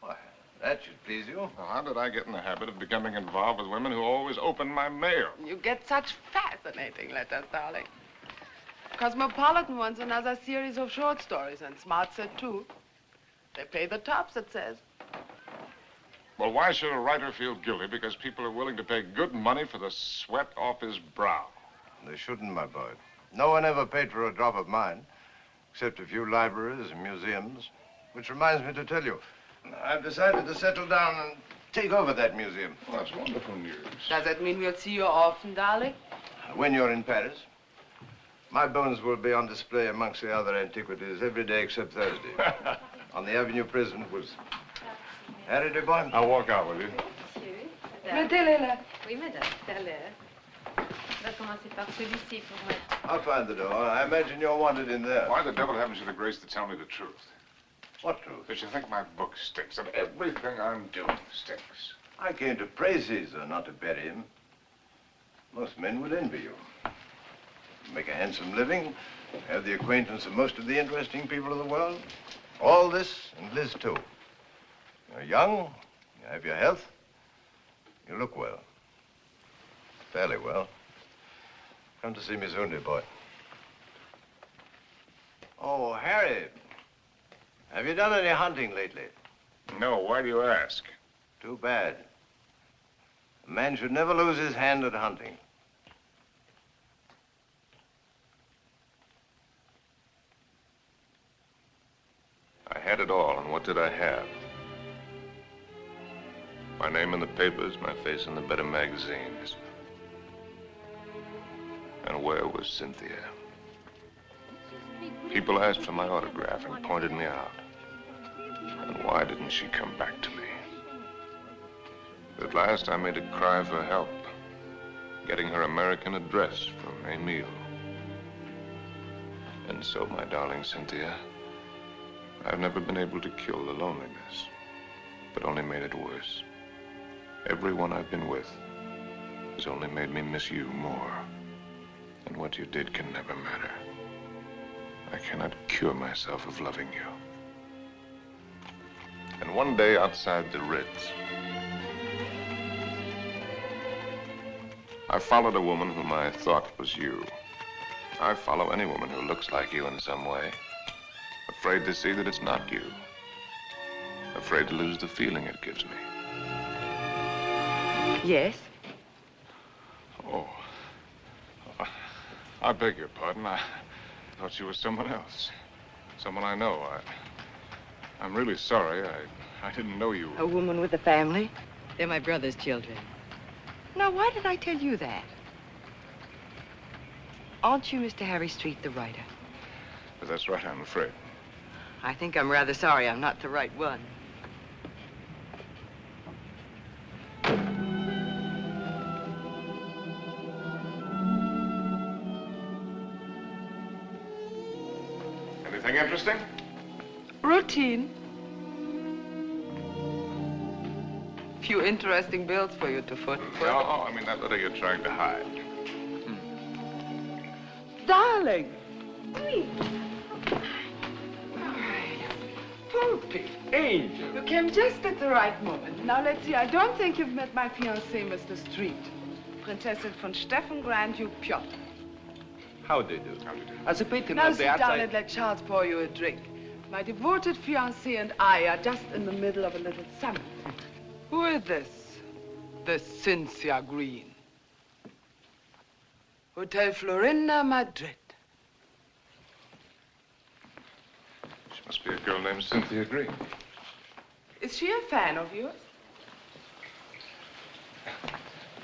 Why, that should please you. Well, how did I get in the habit of becoming involved with women who always open my mail? You get such fascinating letters, darling. Cosmopolitan wants another series of short stories, and Smart said too. They pay the tops, it says. Well, why should a writer feel guilty because people are willing to pay good money for the sweat off his brow? They shouldn't, my boy. No one ever paid for a drop of mine, except a few libraries and museums. Which reminds me to tell you, I've decided to settle down and take over that museum. Well, that's wonderful news. Does that mean we'll see you often, darling? When you're in Paris, my bones will be on display amongst the other antiquities every day except Thursday. On the Avenue Prison was... Harry, dear boy. I'll walk out with you. Mettez-les là. Oui, madame, tout à l'heure. On va commencer par celui-ci pour moi. I'll find the door. I imagine you're wanted in there. Why the devil haven't you the grace to tell me the truth? What truth? That you think my book stinks, and everything I'm doing stinks. I came to praise Caesar, not to bury him. Most men would envy you. Make a handsome living, have the acquaintance of most of the interesting people of the world. All this, and Liz too. You're young, you have your health, you look well. Fairly well. Come to see me soon, dear boy. Oh, Harry, have you done any hunting lately? No, why do you ask? Too bad. A man should never lose his hand at hunting. I had it all, and what did I have? My name in the papers, my face in the better magazines. And where was Cynthia? People asked for my autograph and pointed me out. And why didn't she come back to me? At last, I made a cry for help, getting her American address from Emile. And so, my darling Cynthia, I've never been able to kill the loneliness, but only made it worse. Everyone I've been with has only made me miss you more. And what you did can never matter. I cannot cure myself of loving you. And one day outside the Ritz, I followed a woman whom I thought was you. I follow any woman who looks like you in some way. Afraid to see that it's not you. Afraid to lose the feeling it gives me. Yes? Oh. I beg your pardon. I thought you were someone else. Someone I know. I'm really sorry. I didn't know you. A woman with a family? They're my brother's children. Now, why did I tell you that? Aren't you Mr. Harry Street, the writer? But that's right, I'm afraid. I think I'm rather sorry I'm not the right one. Anything interesting? Routine. Few interesting bills for you to foot. No, I mean that letter you're trying to hide. Darling. Poopy. Angel. You came just at the right moment. Now, let's see. I don't think you've met my fiancé, Mr. Street. Prinzessin von Steffen, Grand Duke Piotr. How do you do? As a patron Now, of the sit down outside... and let Charles pour you a drink. My devoted fiancé and I are just in the middle of a little summit. Who is this? This Cynthia Green. Hotel Florinda, Madrid. She must be a girl named Cynthia Green. Is she a fan of yours?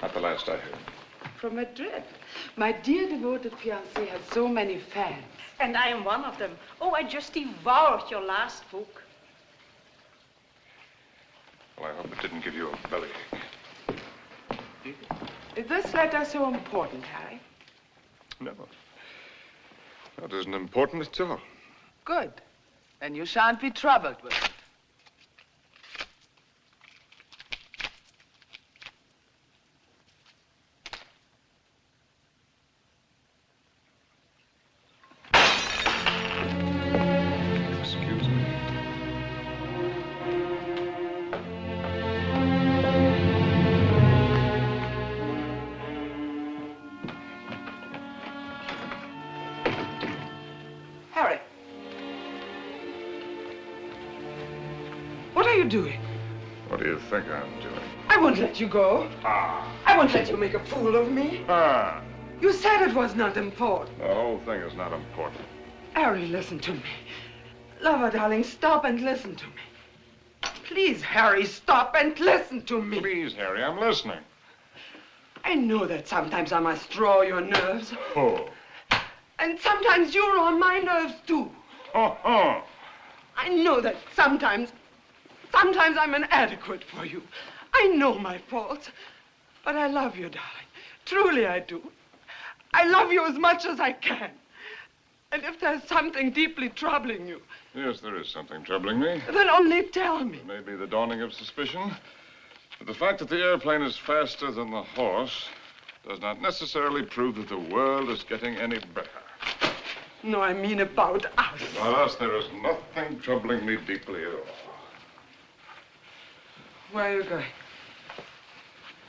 Not the last I heard. From Madrid. My dear devoted fiancé has so many fans. And I am one of them. Oh, I just devoured your last book. Well, I hope it didn't give you a bellyache. Is this letter so important, Harry? No. That isn't important at all. Good. Then you shan't be troubled with it. Excuse me. Harry. What are you doing? What do you think I'm doing? I won't let you go. Ah. I won't let you make a fool of me. Ah. You said it was not important. The whole thing is not important. Harry, listen to me. Lover, darling, stop and listen to me. Please, Harry, stop and listen to me. Please, Harry, I'm listening. I know that sometimes I must draw your nerves. Oh. And sometimes you're on my nerves, too. Oh. I know that sometimes I'm inadequate for you. I know my faults. But I love you, darling. Truly I do. I love you as much as I can. And if there's something deeply troubling you... Yes, there is something troubling me. Then only tell me. It may be the dawning of suspicion. But the fact that the airplane is faster than the horse does not necessarily prove that the world is getting any better. No, I mean about us. About us, there is nothing troubling me deeply at all. Where are you going?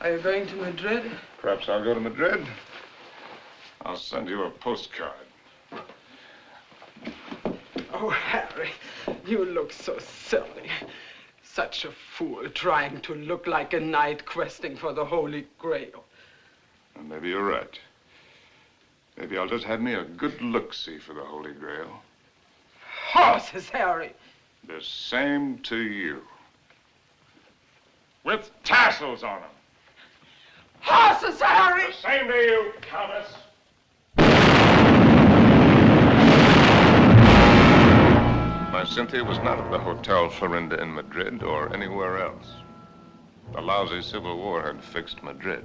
Are you going to Madrid? Perhaps I'll go to Madrid. I'll send you a postcard. Oh, Harry, you look so silly. Such a fool trying to look like a knight questing for the Holy Grail. Well, maybe you're right. Maybe I'll just have me a good look-see for the Holy Grail. Horses, Harry. The same to you. With tassels on them. Horses, Harry! The same to you, Countess. My Cynthia was not at the Hotel Florinda in Madrid or anywhere else. The lousy Civil War had fixed Madrid.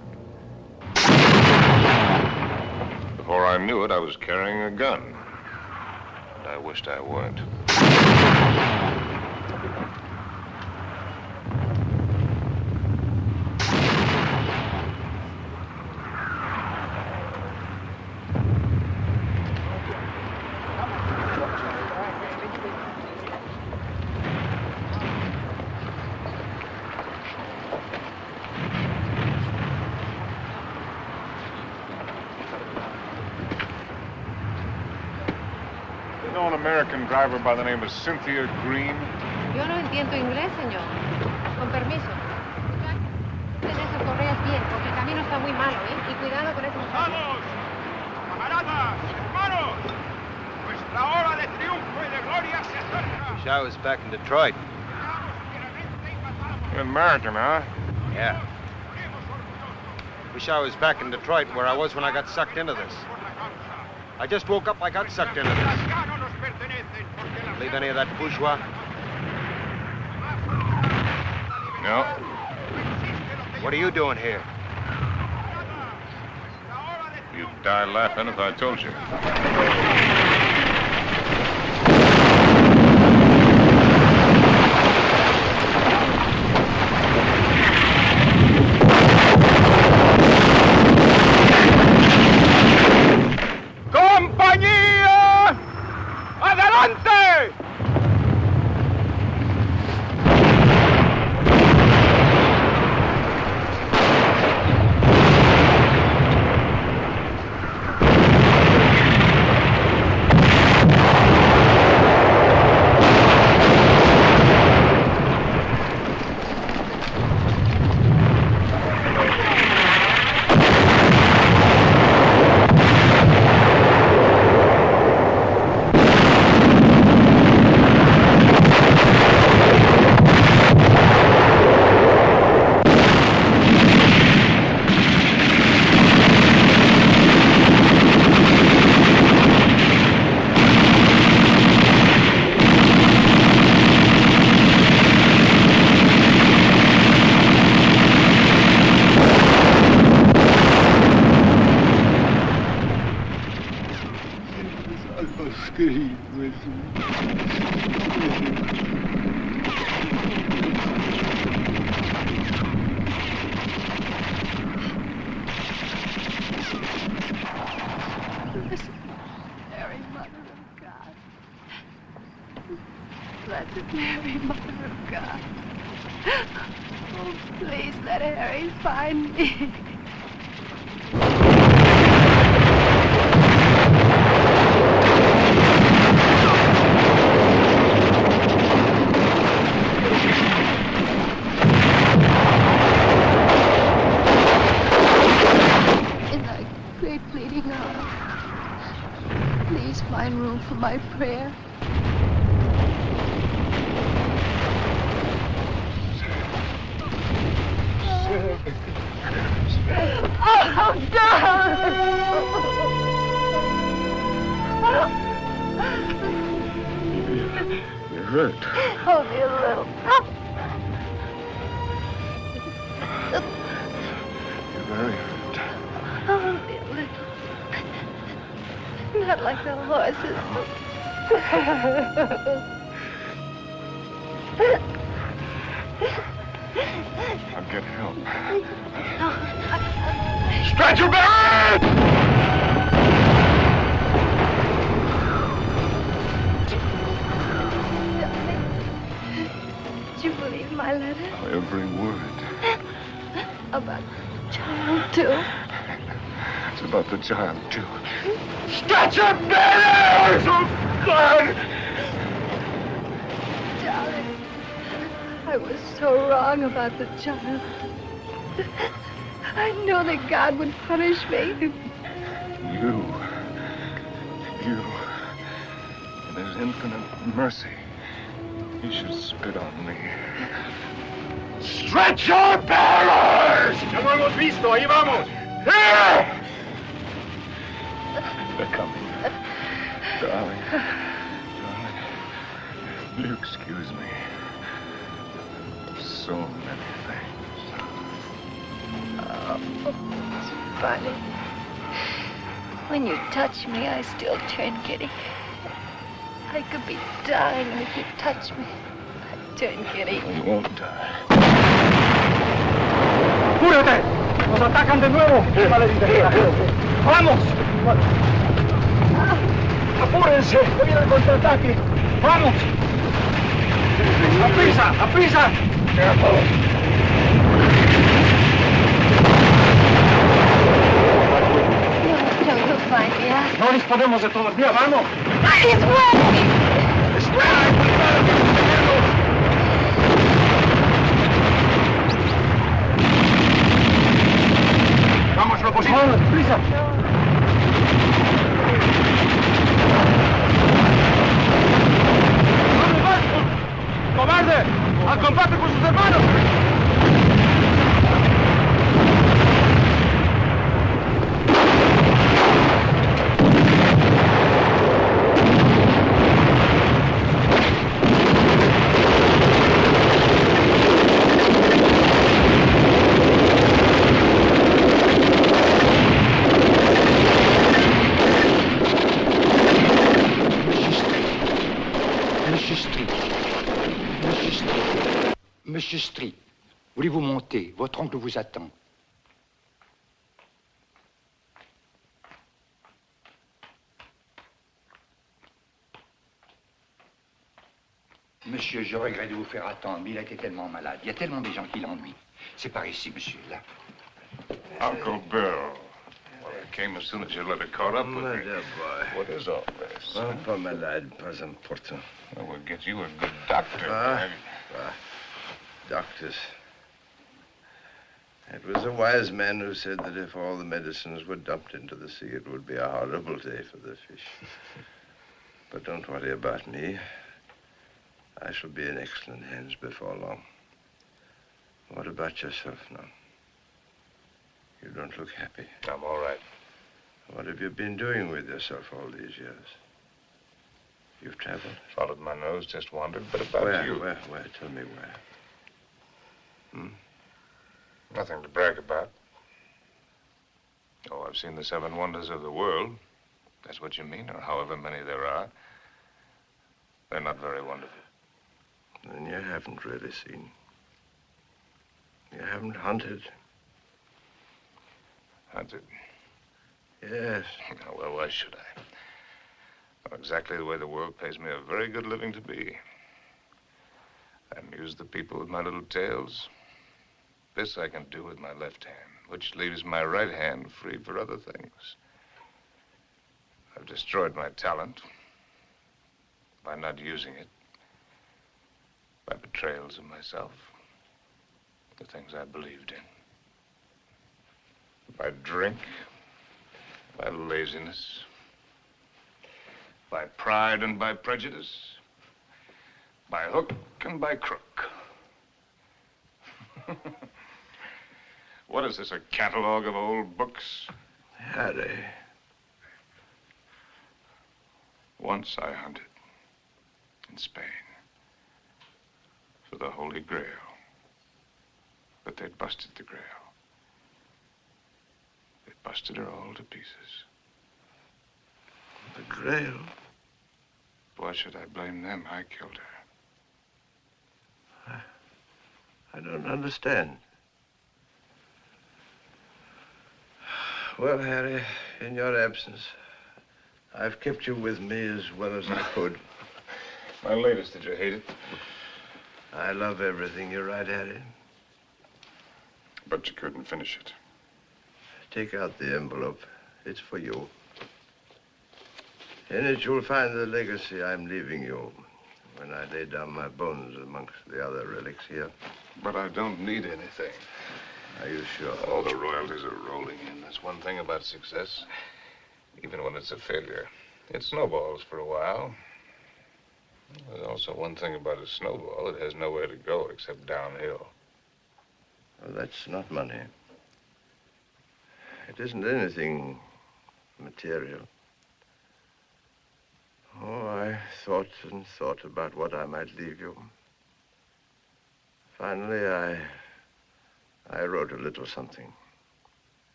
Before I knew it, I was carrying a gun. And I wished I weren't. American driver by the name of Cynthia Green. Yo no entiendo inglés, señor. Con permiso. Ten esas correas bien, porque el camino está muy malo, ¿eh? Y cuidado con esos... ¡Vamos! ¡Camaradas! ¡Hermanos! Nuestra hora de triunfo y de gloria se acerca. Wish I was back in Detroit. You're American, huh? Yeah. Wish I was back in Detroit where I was when I got sucked into this. I just woke up, I got sucked into this. Believe any of that bourgeois? No. What are you doing here? You'd die laughing if I told you. ¡Compañía! ¡Adelante! Blessed Mary, Mother of God. Oh, please let Harry find me. In thy great pleading hour, please find room for my prayer. Oh, You're hurt. Only a little. You're very hurt. Only a little. Not like the horses. I'll get help. Stretcher bearer! Did you believe my letter? Every word. About the child, too? It's about the child, too. Stretcher bearers! Oh, God! Darling, I was so wrong about the child. I know that God would punish me. You. In His infinite mercy, He should spit on me. Stretch your bearers! Ya lo hemos visto, ahí vamos. Here! They're coming. Darling. Will you excuse me? So many things. Oh, it's funny. When you touch me, I still turn giddy. I could be dying, and if you touch me, I turn giddy. You won't die. ¡Apúrate! ¡Nos atacan de nuevo! ¡Vamos! ¡Apúrense! ¡Que viene el contraataque! ¡Vamos! ¡Aprisa! ¡Aprisa! No, you'll find me out. No disponemos de todavía, vamos. He's ready! Vamos, lo posible. ¡Vamos, prisa! ¡Vamos, vas! ¡Cobarde! ¡Al combate con sus hermanos! Monsieur Street, voulez-vous monter? Votre oncle vous attend. Monsieur, je regrette de vous faire attendre, mais il a été tellement malade. Il y a tellement de gens qui l'ennuient. C'est par ici, monsieur, là. Uncle Bill. Well, I came as soon as your letter caught up with me. What is all this? Oh, pas malade, pas important. Well, we'll get you a good doctor. Doctors. It was a wise man who said that if all the medicines were dumped into the sea, it would be a horrible day for the fish. But don't worry about me. I shall be in excellent hands before long. What about yourself now? You don't look happy. I'm all right. What have you been doing with yourself all these years? You've traveled? Followed my nose, just wandered, but about you. Where? Tell me where. Nothing to brag about. Oh, I've seen the 7 wonders of the world. That's what you mean, or however many there are. They're not very wonderful. Then you haven't really seen. You haven't hunted. Hunted? Yes. Oh, well, why should I? Well, exactly the way the world pays me a very good living to be. I amuse the people with my little tales. This I can do with my left hand, which leaves my right hand free for other things. I've destroyed my talent by not using it, by betrayals of myself, the things I believed in, by drink, by laziness, by pride and by prejudice, by hook and by crook. What is this, a catalog of old books? Harry. Once I hunted in Spain for the Holy Grail, but they'd busted the Grail. They busted her all to pieces. The Grail? Why should I blame them? I killed her. I don't understand. Well, Harry, in your absence, I've kept you with me as well as I could. My latest, did you hate it? I love everything you write, Harry. But you couldn't finish it. Take out the envelope. It's for you. In it, you'll find the legacy I'm leaving you when I lay down my bones amongst the other relics here. But I don't need anything. Are you sure? All the royalties are rolling in. That's one thing about success. Even when it's a failure, it snowballs for a while. There's also one thing about a snowball. It has nowhere to go except downhill. Well, that's not money. It isn't anything material. Oh, I thought and thought about what I might leave you. Finally, I wrote a little something.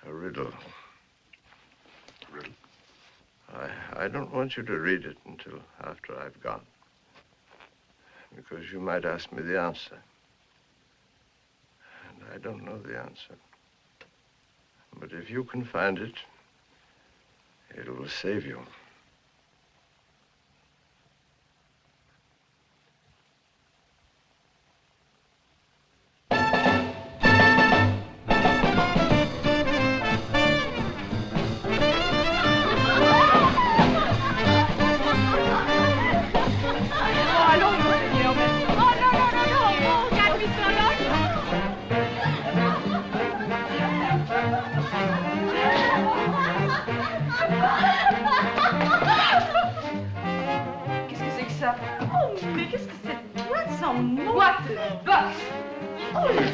A riddle. Riddle? I don't want you to read it until after I've gone. Because you might ask me the answer. And I don't know the answer. But if you can find it, it will save you.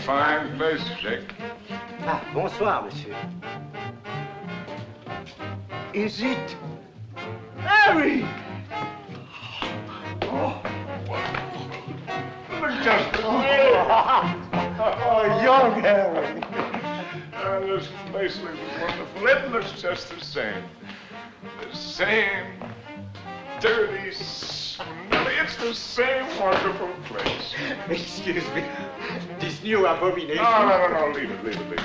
Fine place, Jake. Ah, bonsoir, monsieur. Is it Harry? Oh, young Harry. This place looks wonderful. It looks just the same. The same dirty, smelly. It's the same wonderful place. Excuse me. This new abomination. No. Leave it.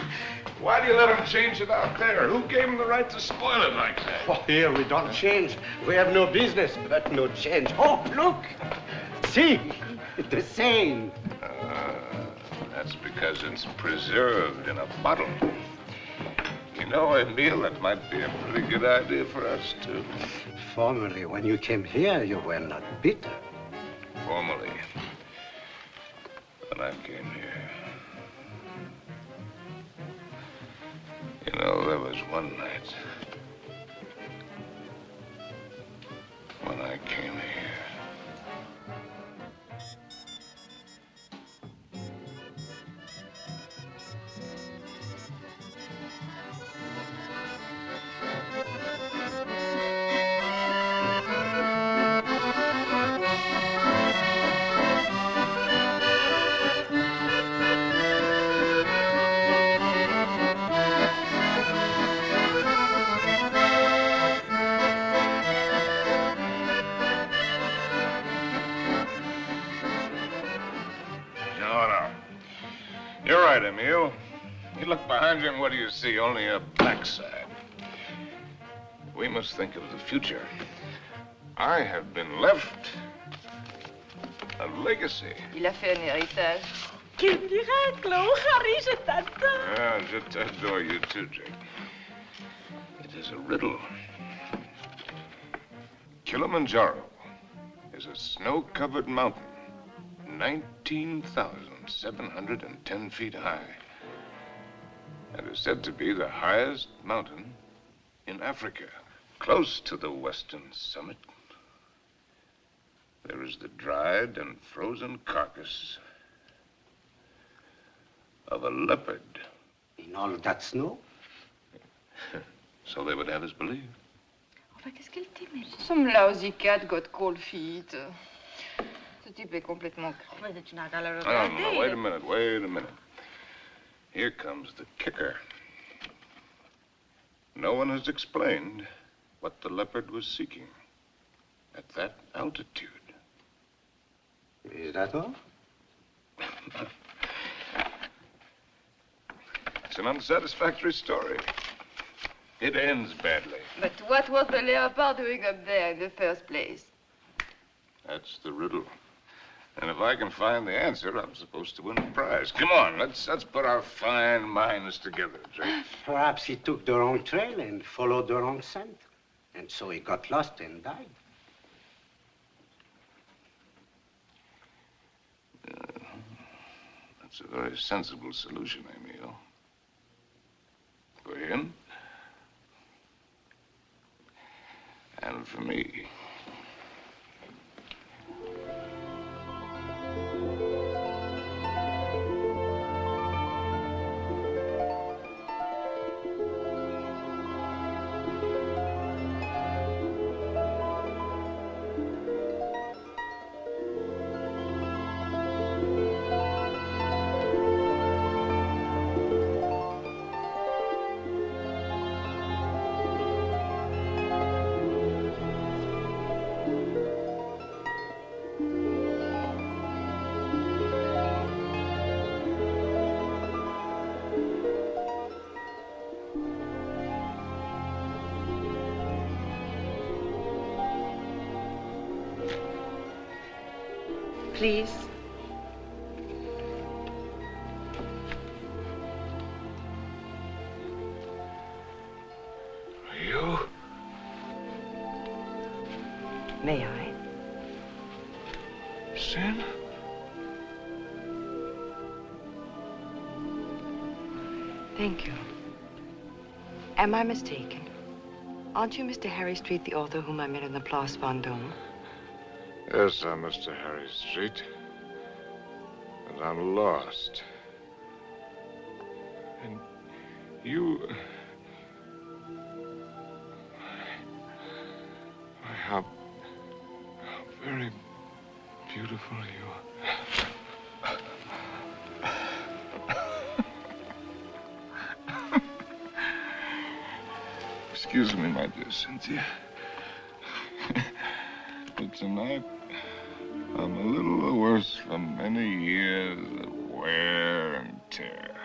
Why do you let him change it out there? Who gave him the right to spoil it like that? Oh, here we don't change. We have no business, but no change. Oh, look. See, the same. That's because it's preserved in a bottle. You know, Emile, that might be a pretty good idea for us, too. Formerly, when you came here, you were not bitter. Formerly, when I came here. You know, there was one night when I came here. You're right, Emile. You look behind you and what do you see? Only a backside. We must think of the future. I have been left a legacy. Il a fait un héritage. Quel miracle! Oh, Harry, je t'adore. Yeah, je t'adore you too, Jake. It is a riddle. Kilimanjaro is a snow-covered mountain, 19,710 feet high, and is said to be the highest mountain in Africa. Close to the western summit, there is the dried and frozen carcass of a leopard. In all that snow? So they would have us believe. Enfin, qu'est-ce qu'elle t'aimait? Some lousy cat got cold feet. Ce type est complètement cru. Mais tu n'as qu'à le No, regarder. wait a minute. Here comes the kicker. No one has explained what the leopard was seeking at that altitude. Is that all? It's an unsatisfactory story. It ends badly. But what was the leopard doing up there in the first place? That's the riddle. And if I can find the answer, I'm supposed to win a prize. Come on, let's put our fine minds together, Jake. Perhaps he took the wrong trail and followed the wrong scent. And so he got lost and died. That's a very sensible solution, Emile. For him. And for me. please. You? May I? Sin? Thank you. Am I mistaken? Aren't you Mr. Harry Street, the author whom I met in the Place Vendôme? Yes, I'm Mr. Harry Street. And I'm lost. And you... How very beautiful you are. Excuse me, my dear Cynthia. But tonight, I'm a little worse from many years of wear and tear.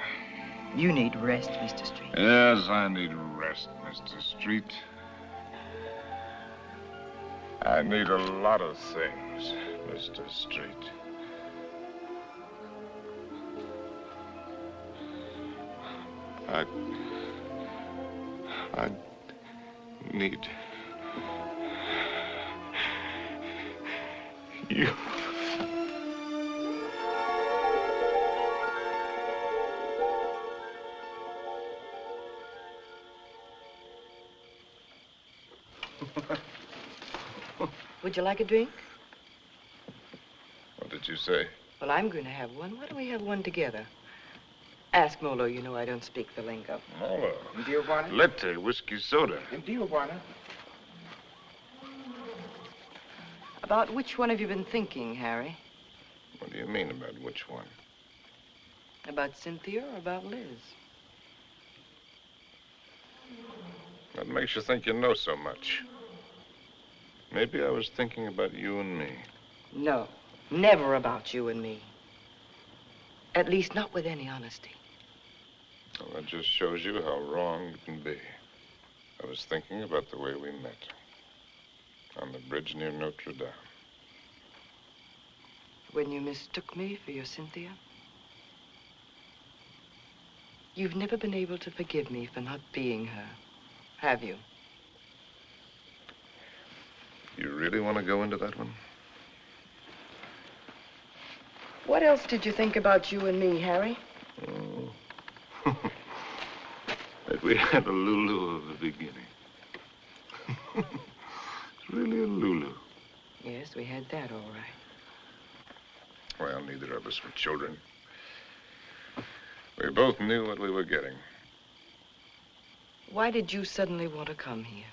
You need rest, Mr. Street. Yes, I need rest, Mr. Street. I need a lot of things, Mr. Street. I need you. Would you like a drink? What did you say? Well, I'm going to have one. Why don't we have one together? Ask Molo. You know I don't speak the lingo. Molo. Dio buona? Latte, whiskey soda. Dio buona? About which one have you been thinking, Harry? What do you mean about which one? About Cynthia or about Liz? What makes you think you know so much? Maybe I was thinking about you and me. No, never about you and me. At least not with any honesty. Well, that just shows you how wrong you can be. I was thinking about the way we met. On the bridge near Notre Dame. When you mistook me for your Cynthia? You've never been able to forgive me for not being her, have you? You really want to go into that one? What else did you think about you and me, Harry? Oh. That we had a Lulu of the beginning. It's really a Lulu. Yes, we had that, all right. Well, neither of us were children. We both knew what we were getting. Why did you suddenly want to come here?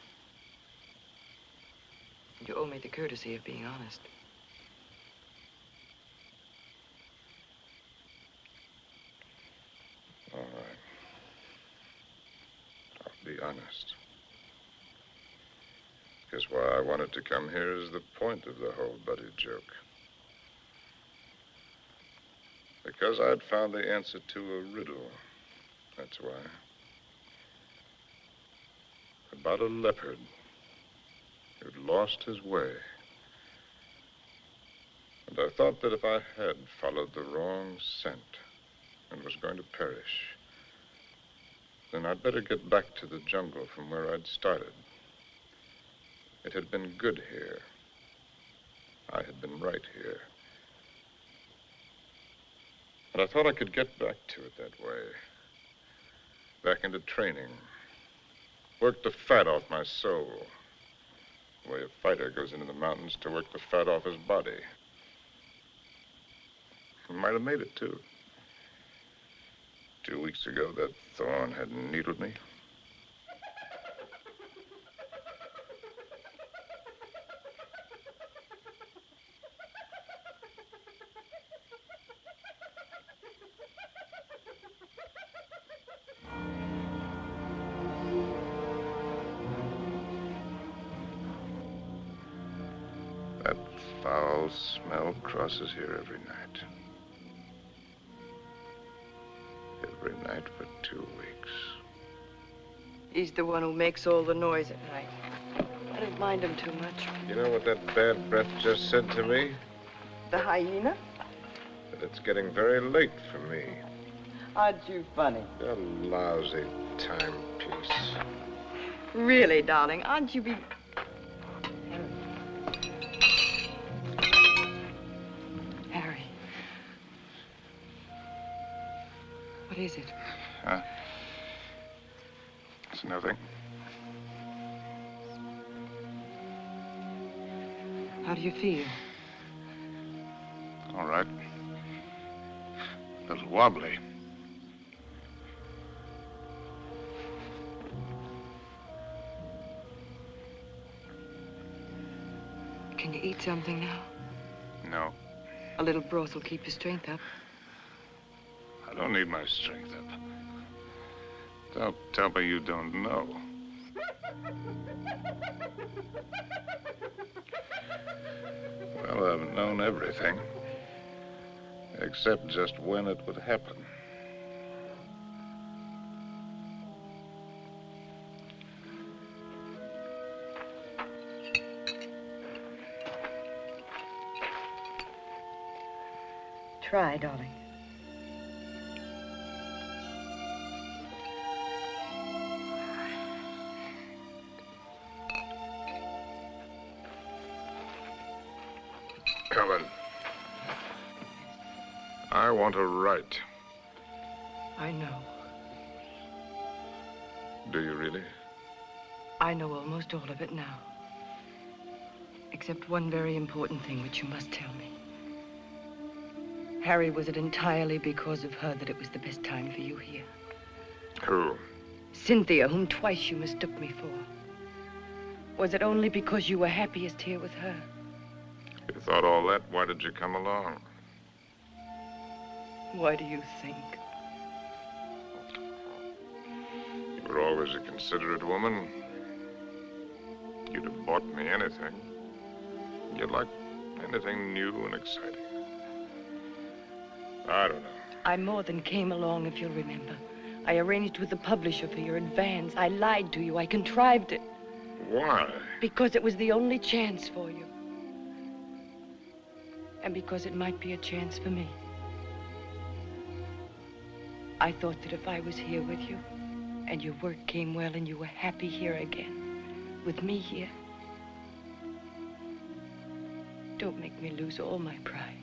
You owe me the courtesy of being honest. All right. I'll be honest. Because why I wanted to come here is the point of the whole buddy joke. Because I'd found the answer to a riddle. That's why. About a leopard who'd lost his way. And I thought that if I had followed the wrong scent and was going to perish, then I'd better get back to the jungle from where I'd started. It had been good here. I had been right here. And I thought I could get back to it that way. Back into training. Work the fat off my soul. The way a fighter goes into the mountains to work the fat off his body. I might have made it, too. 2 weeks ago, that thorn had needled me. That foul smell crosses here every night. Every night for 2 weeks. He's the one who makes all the noise at night. I don't mind him too much. You know what that bad breath just said to me? the hyena? But it's getting very late for me. Aren't you funny? A lousy timepiece. Really, darling, aren't you Harry. What is it? Huh? It's nothing. How do you feel? All right. A little wobbly. Can you eat something now? No. A little broth will keep your strength up. I don't need my strength up. Don't tell me you don't know. Well, I've known everything. Except just when it would happen. Try, darling. Helen, I want to write. I know. Do you really? I know almost all of it now. Except one very important thing which you must tell me. Harry, was it entirely because of her that it was the best time for you here? Who? Cynthia, whom twice you mistook me for. Was it only because you were happiest here with her? You thought all that, why did you come along? Why do you think? You were always a considerate woman. You'd have bought me anything. You liked anything new and exciting. I don't know. I more than came along, if you'll remember. I arranged with the publisher for your advance. I lied to you. I contrived it. Why? Because it was the only chance for you. And because it might be a chance for me. I thought that if I was here with you, and your work came well, and you were happy here again, with me here, don't make me lose all my pride.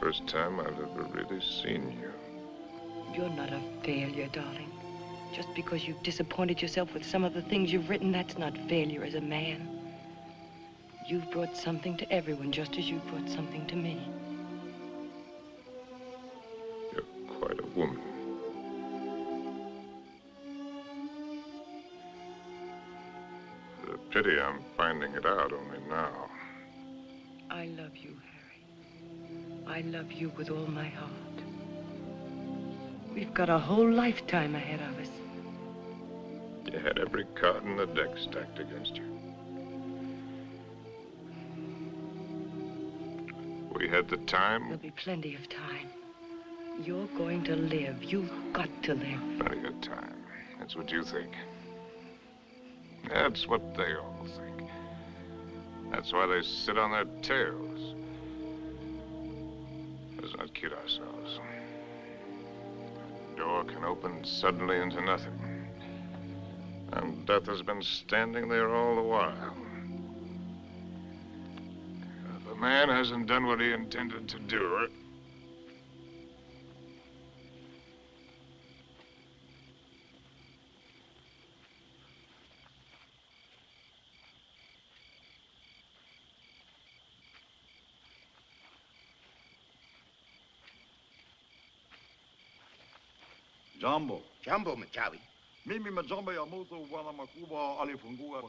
First time I've ever really seen you. You're not a failure, darling. Just because you've disappointed yourself with some of the things you've written, that's not failure as a man. You've brought something to everyone, just as you've brought something to me. You're quite a woman. It's a pity I'm finding it out only now. I love you, Harry. I love you with all my heart. We've got a whole lifetime ahead of us. You had every card in the deck stacked against you. We had the time. There'll be plenty of time. You're going to live. You've got to live. Plenty of time. That's what you think. That's what they all think. That's why they sit on their tails. Let's not kid ourselves. The door can open suddenly into nothing. And death has been standing there all the while. If a man hasn't done what he intended to do, Jambo. Jambo, Machawi.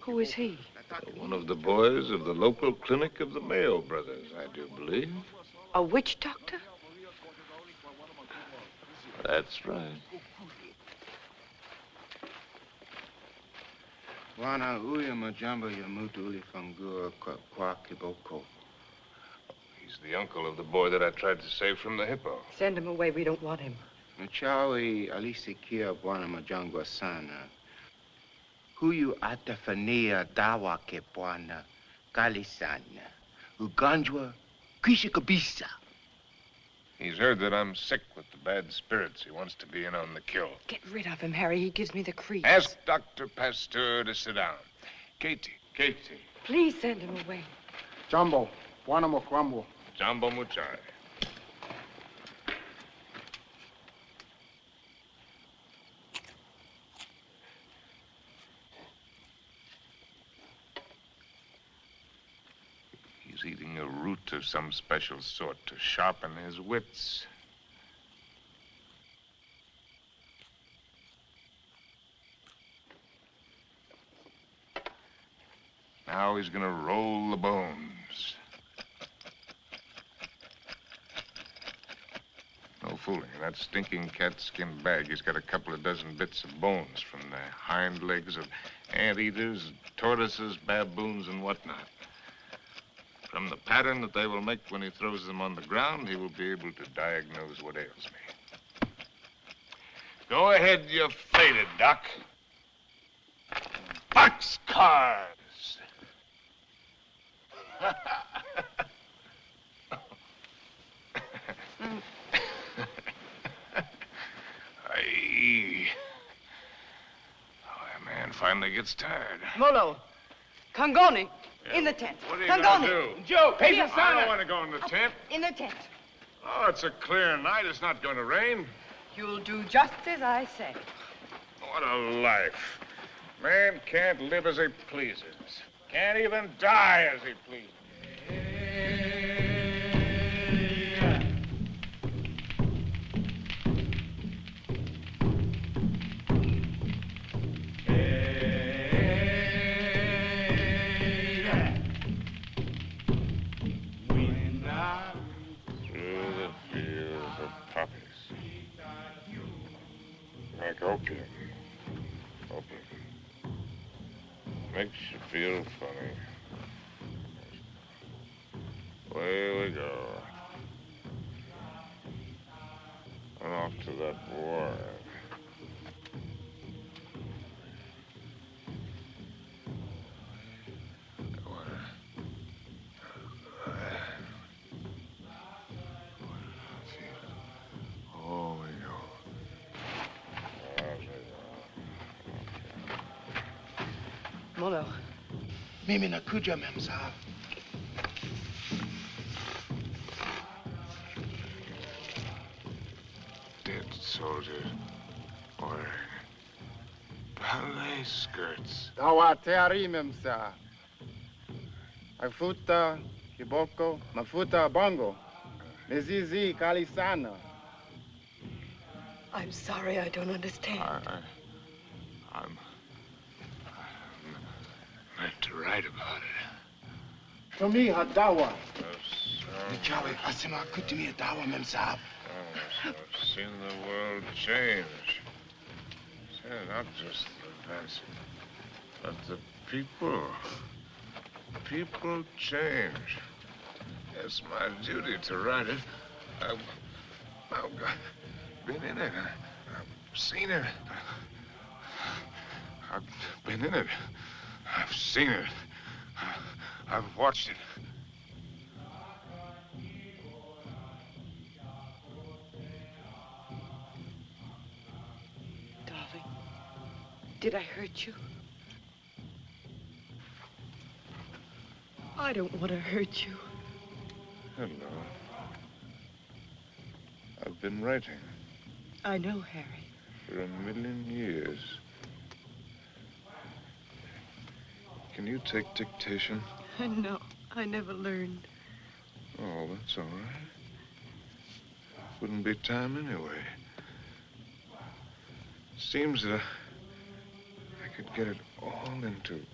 Who is he? one of the boys of the local clinic of the Mayo brothers, I do believe. A witch doctor? That's right. Wana uya majambo ya mutuli fangua kwa kiboko. He's the uncle of the boy that I tried to save from the hippo. Send him away. We don't want him. Mchawi alisikia Bwana Majangwa sana. Huyu atafania dawa ke Bwana kali sana. Ugonjwa kwisha kabisa. He's heard that I'm sick with the bad spirits. He wants to be in on the kill. Get rid of him, Harry. He gives me the creeps. Ask Dr. Pasteur to sit down. Katie. Please send him away. Jumbo, Bwana Mokwambo. Jumbo Muchai. He's eating a root of some special sort to sharpen his wits. Now he's gonna roll the bones. No fooling. In that stinking cat-skin bag, he's got a couple of dozen bits of bones from the hind legs of anteaters, tortoises, baboons, and whatnot. From the pattern that they will make when he throws them on the ground, he will be able to diagnose what ails me. Go ahead, you're faded, Doc. Boxcars! Aye. Oh, that man finally gets tired. Molo, Kangoni, in the tent. What are you Kangoni. gonna do? Joe, I don't want to go in the tent. In the tent. Oh, it's a clear night. It's not going to rain. You'll do just as I say. What a life. Man can't live as he pleases. Can't even die as he pleases. Through the fields of poppies. Like opium. Makes you feel funny. Away we go. And off to that war. Oh, we go. Molo. Mimi nakuja, Memsa. Dead soldiers wearing ballet skirts. Dawa teari memsa. Mafuta kiboko, mafuta bongo. Mizizi kali sana. I'm sorry, I don't understand. I'm meant to write about it. To me, hadawa. Mchawi asema kutumia dawa, Memsa. I've seen the world change. Not just the events, but the people. People change. It's my duty to write it. I've been in it. I've seen it. I've been in it. I've seen it. I've watched it. Darling, did I hurt you? I don't want to hurt you. Hello. I've been writing. I know, Harry. For 1,000,000 years. Can you take dictation? No, I never learned. Oh, that's all right. Wouldn't be time anyway. Seems that I could get it all into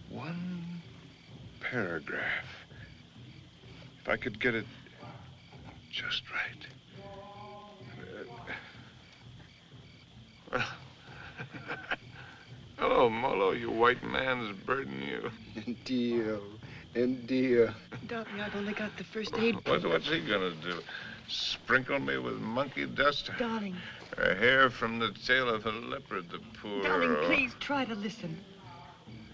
one paragraph. If I could get it just right. Well, hello, Molo, you white man's burden, you. Dear. Darling, I've only got the first aid. What's he gonna do? Sprinkle me with monkey dust. Darling. A hair from the tail of a leopard, the poor... Darling, please try to listen.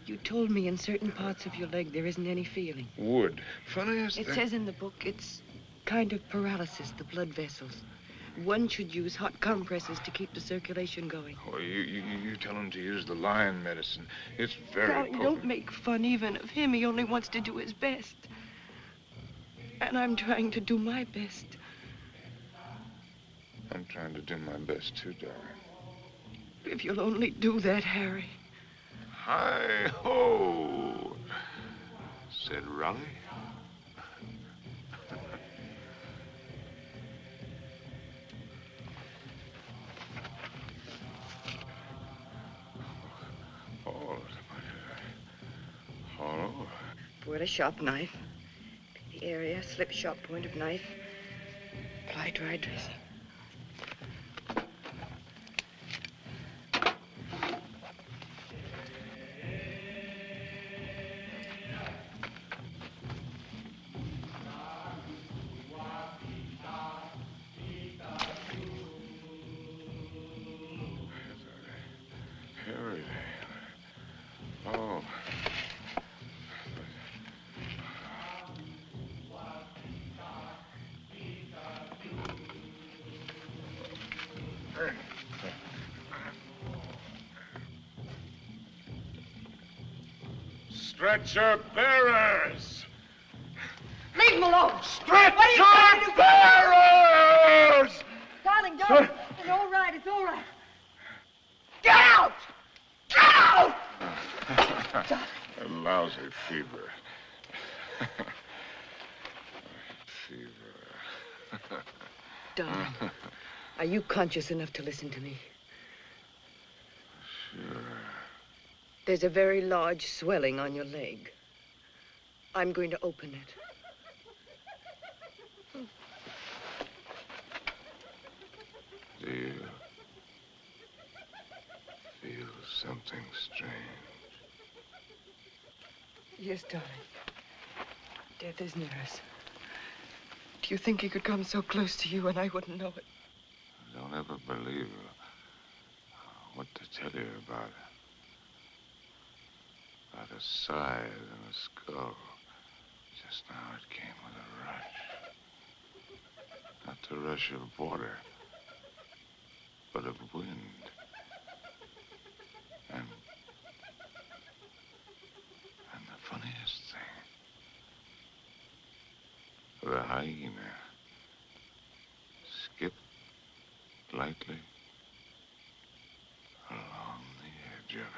You told me in certain parts of your leg there isn't any feeling. Wood. Funniest It thing... says in the book it's kind of paralysis, the blood vessels. One should use hot compresses to keep the circulation going. Oh, you tell him to use the lion medicine. It's very Darling, potent. don't make fun even of him. He only wants to do his best. And I'm trying to do my best. I'm trying to do my best, too, darling. If you'll only do that, Harry. Hi-ho, said Raleigh. Oh. Pour a sharp knife. The area, slip sharp point of knife. Apply dry dressing. Harry. Oh. Stretcher bearers! Leave him alone! Stretcher bearers! Darling, Sir. it's all right, it's all right. Get out! Get out! A lousy fever. Darling, are you conscious enough to listen to me? Sure. There's a very large swelling on your leg. I'm going to open it. Do you feel something strange? Yes, darling. Death is near us. Do you think he could come so close to you and I wouldn't know it? Don't ever believe what to tell you about it. About a scythe and a skull. Just now it came with a rush. Not the rush of water, but of wind. And the funniest thing, the hyena skipped lightly along the edge of it.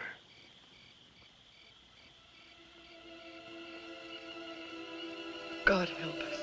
God help us.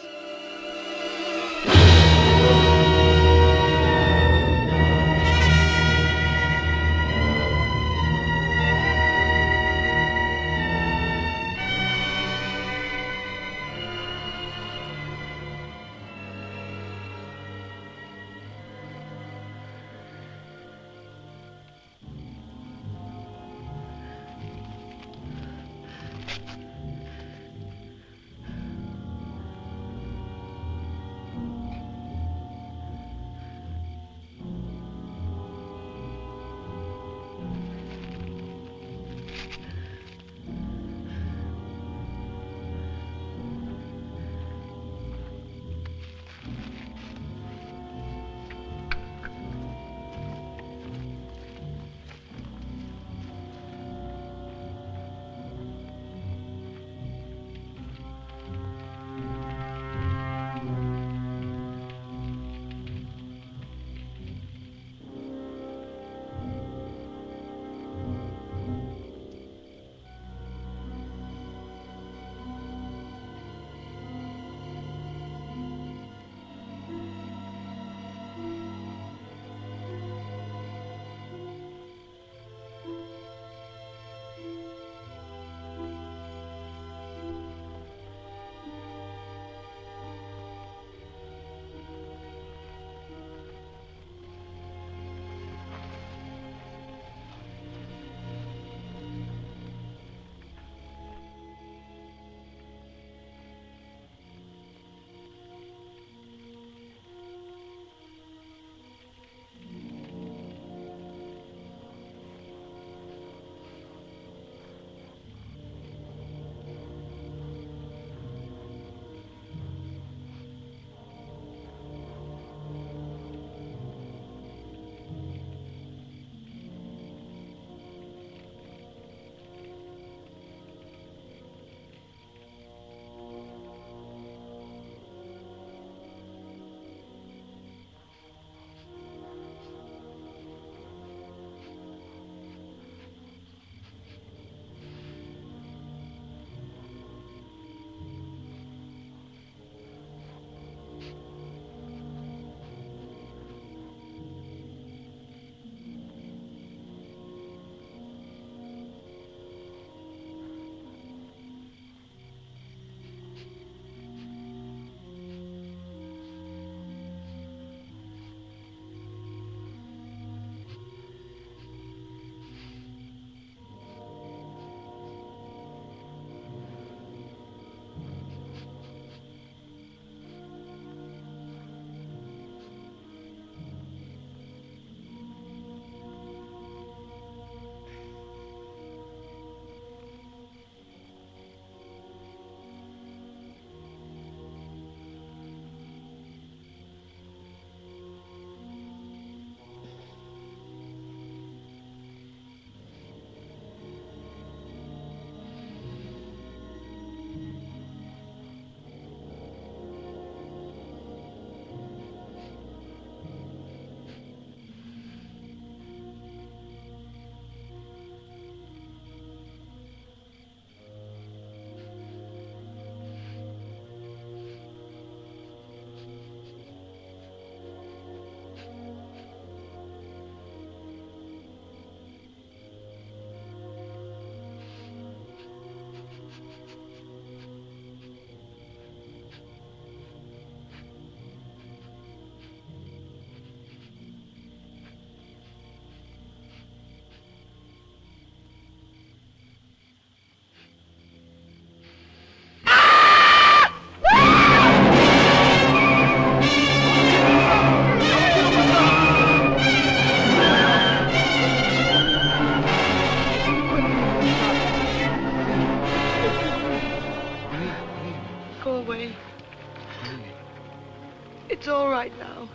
It's all right now.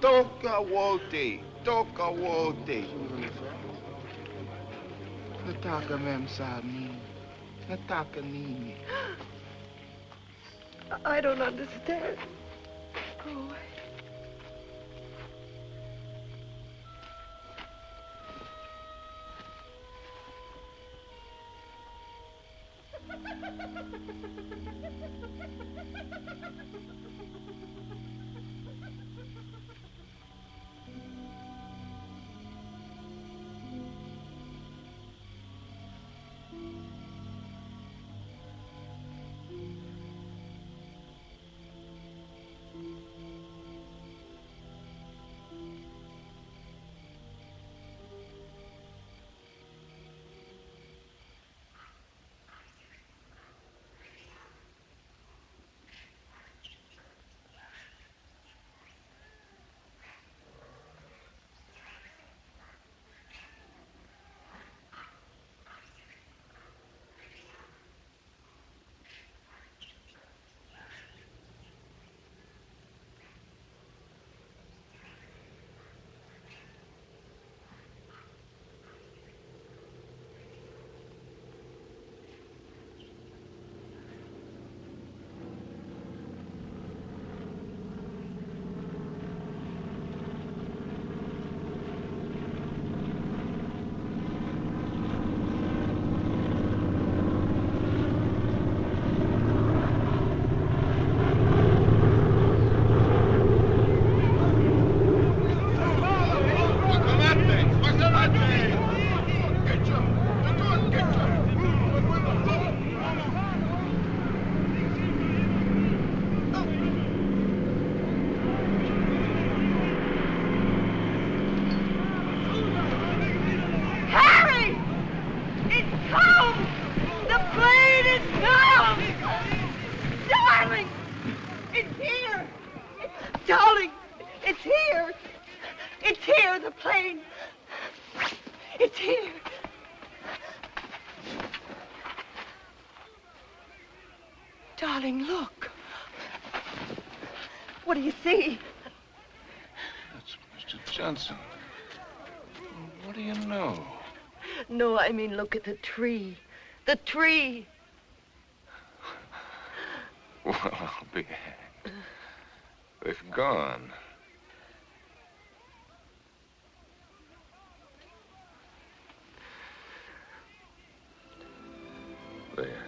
Toka wote. Toka wote. Nataka mem sa amin. Nataka nini. I don't understand. Go away. Darling, look. What do you see? That's Mr. Johnson. What do you know? No, I mean, look at the tree. The tree. Well, I'll be hanged. They've gone. There.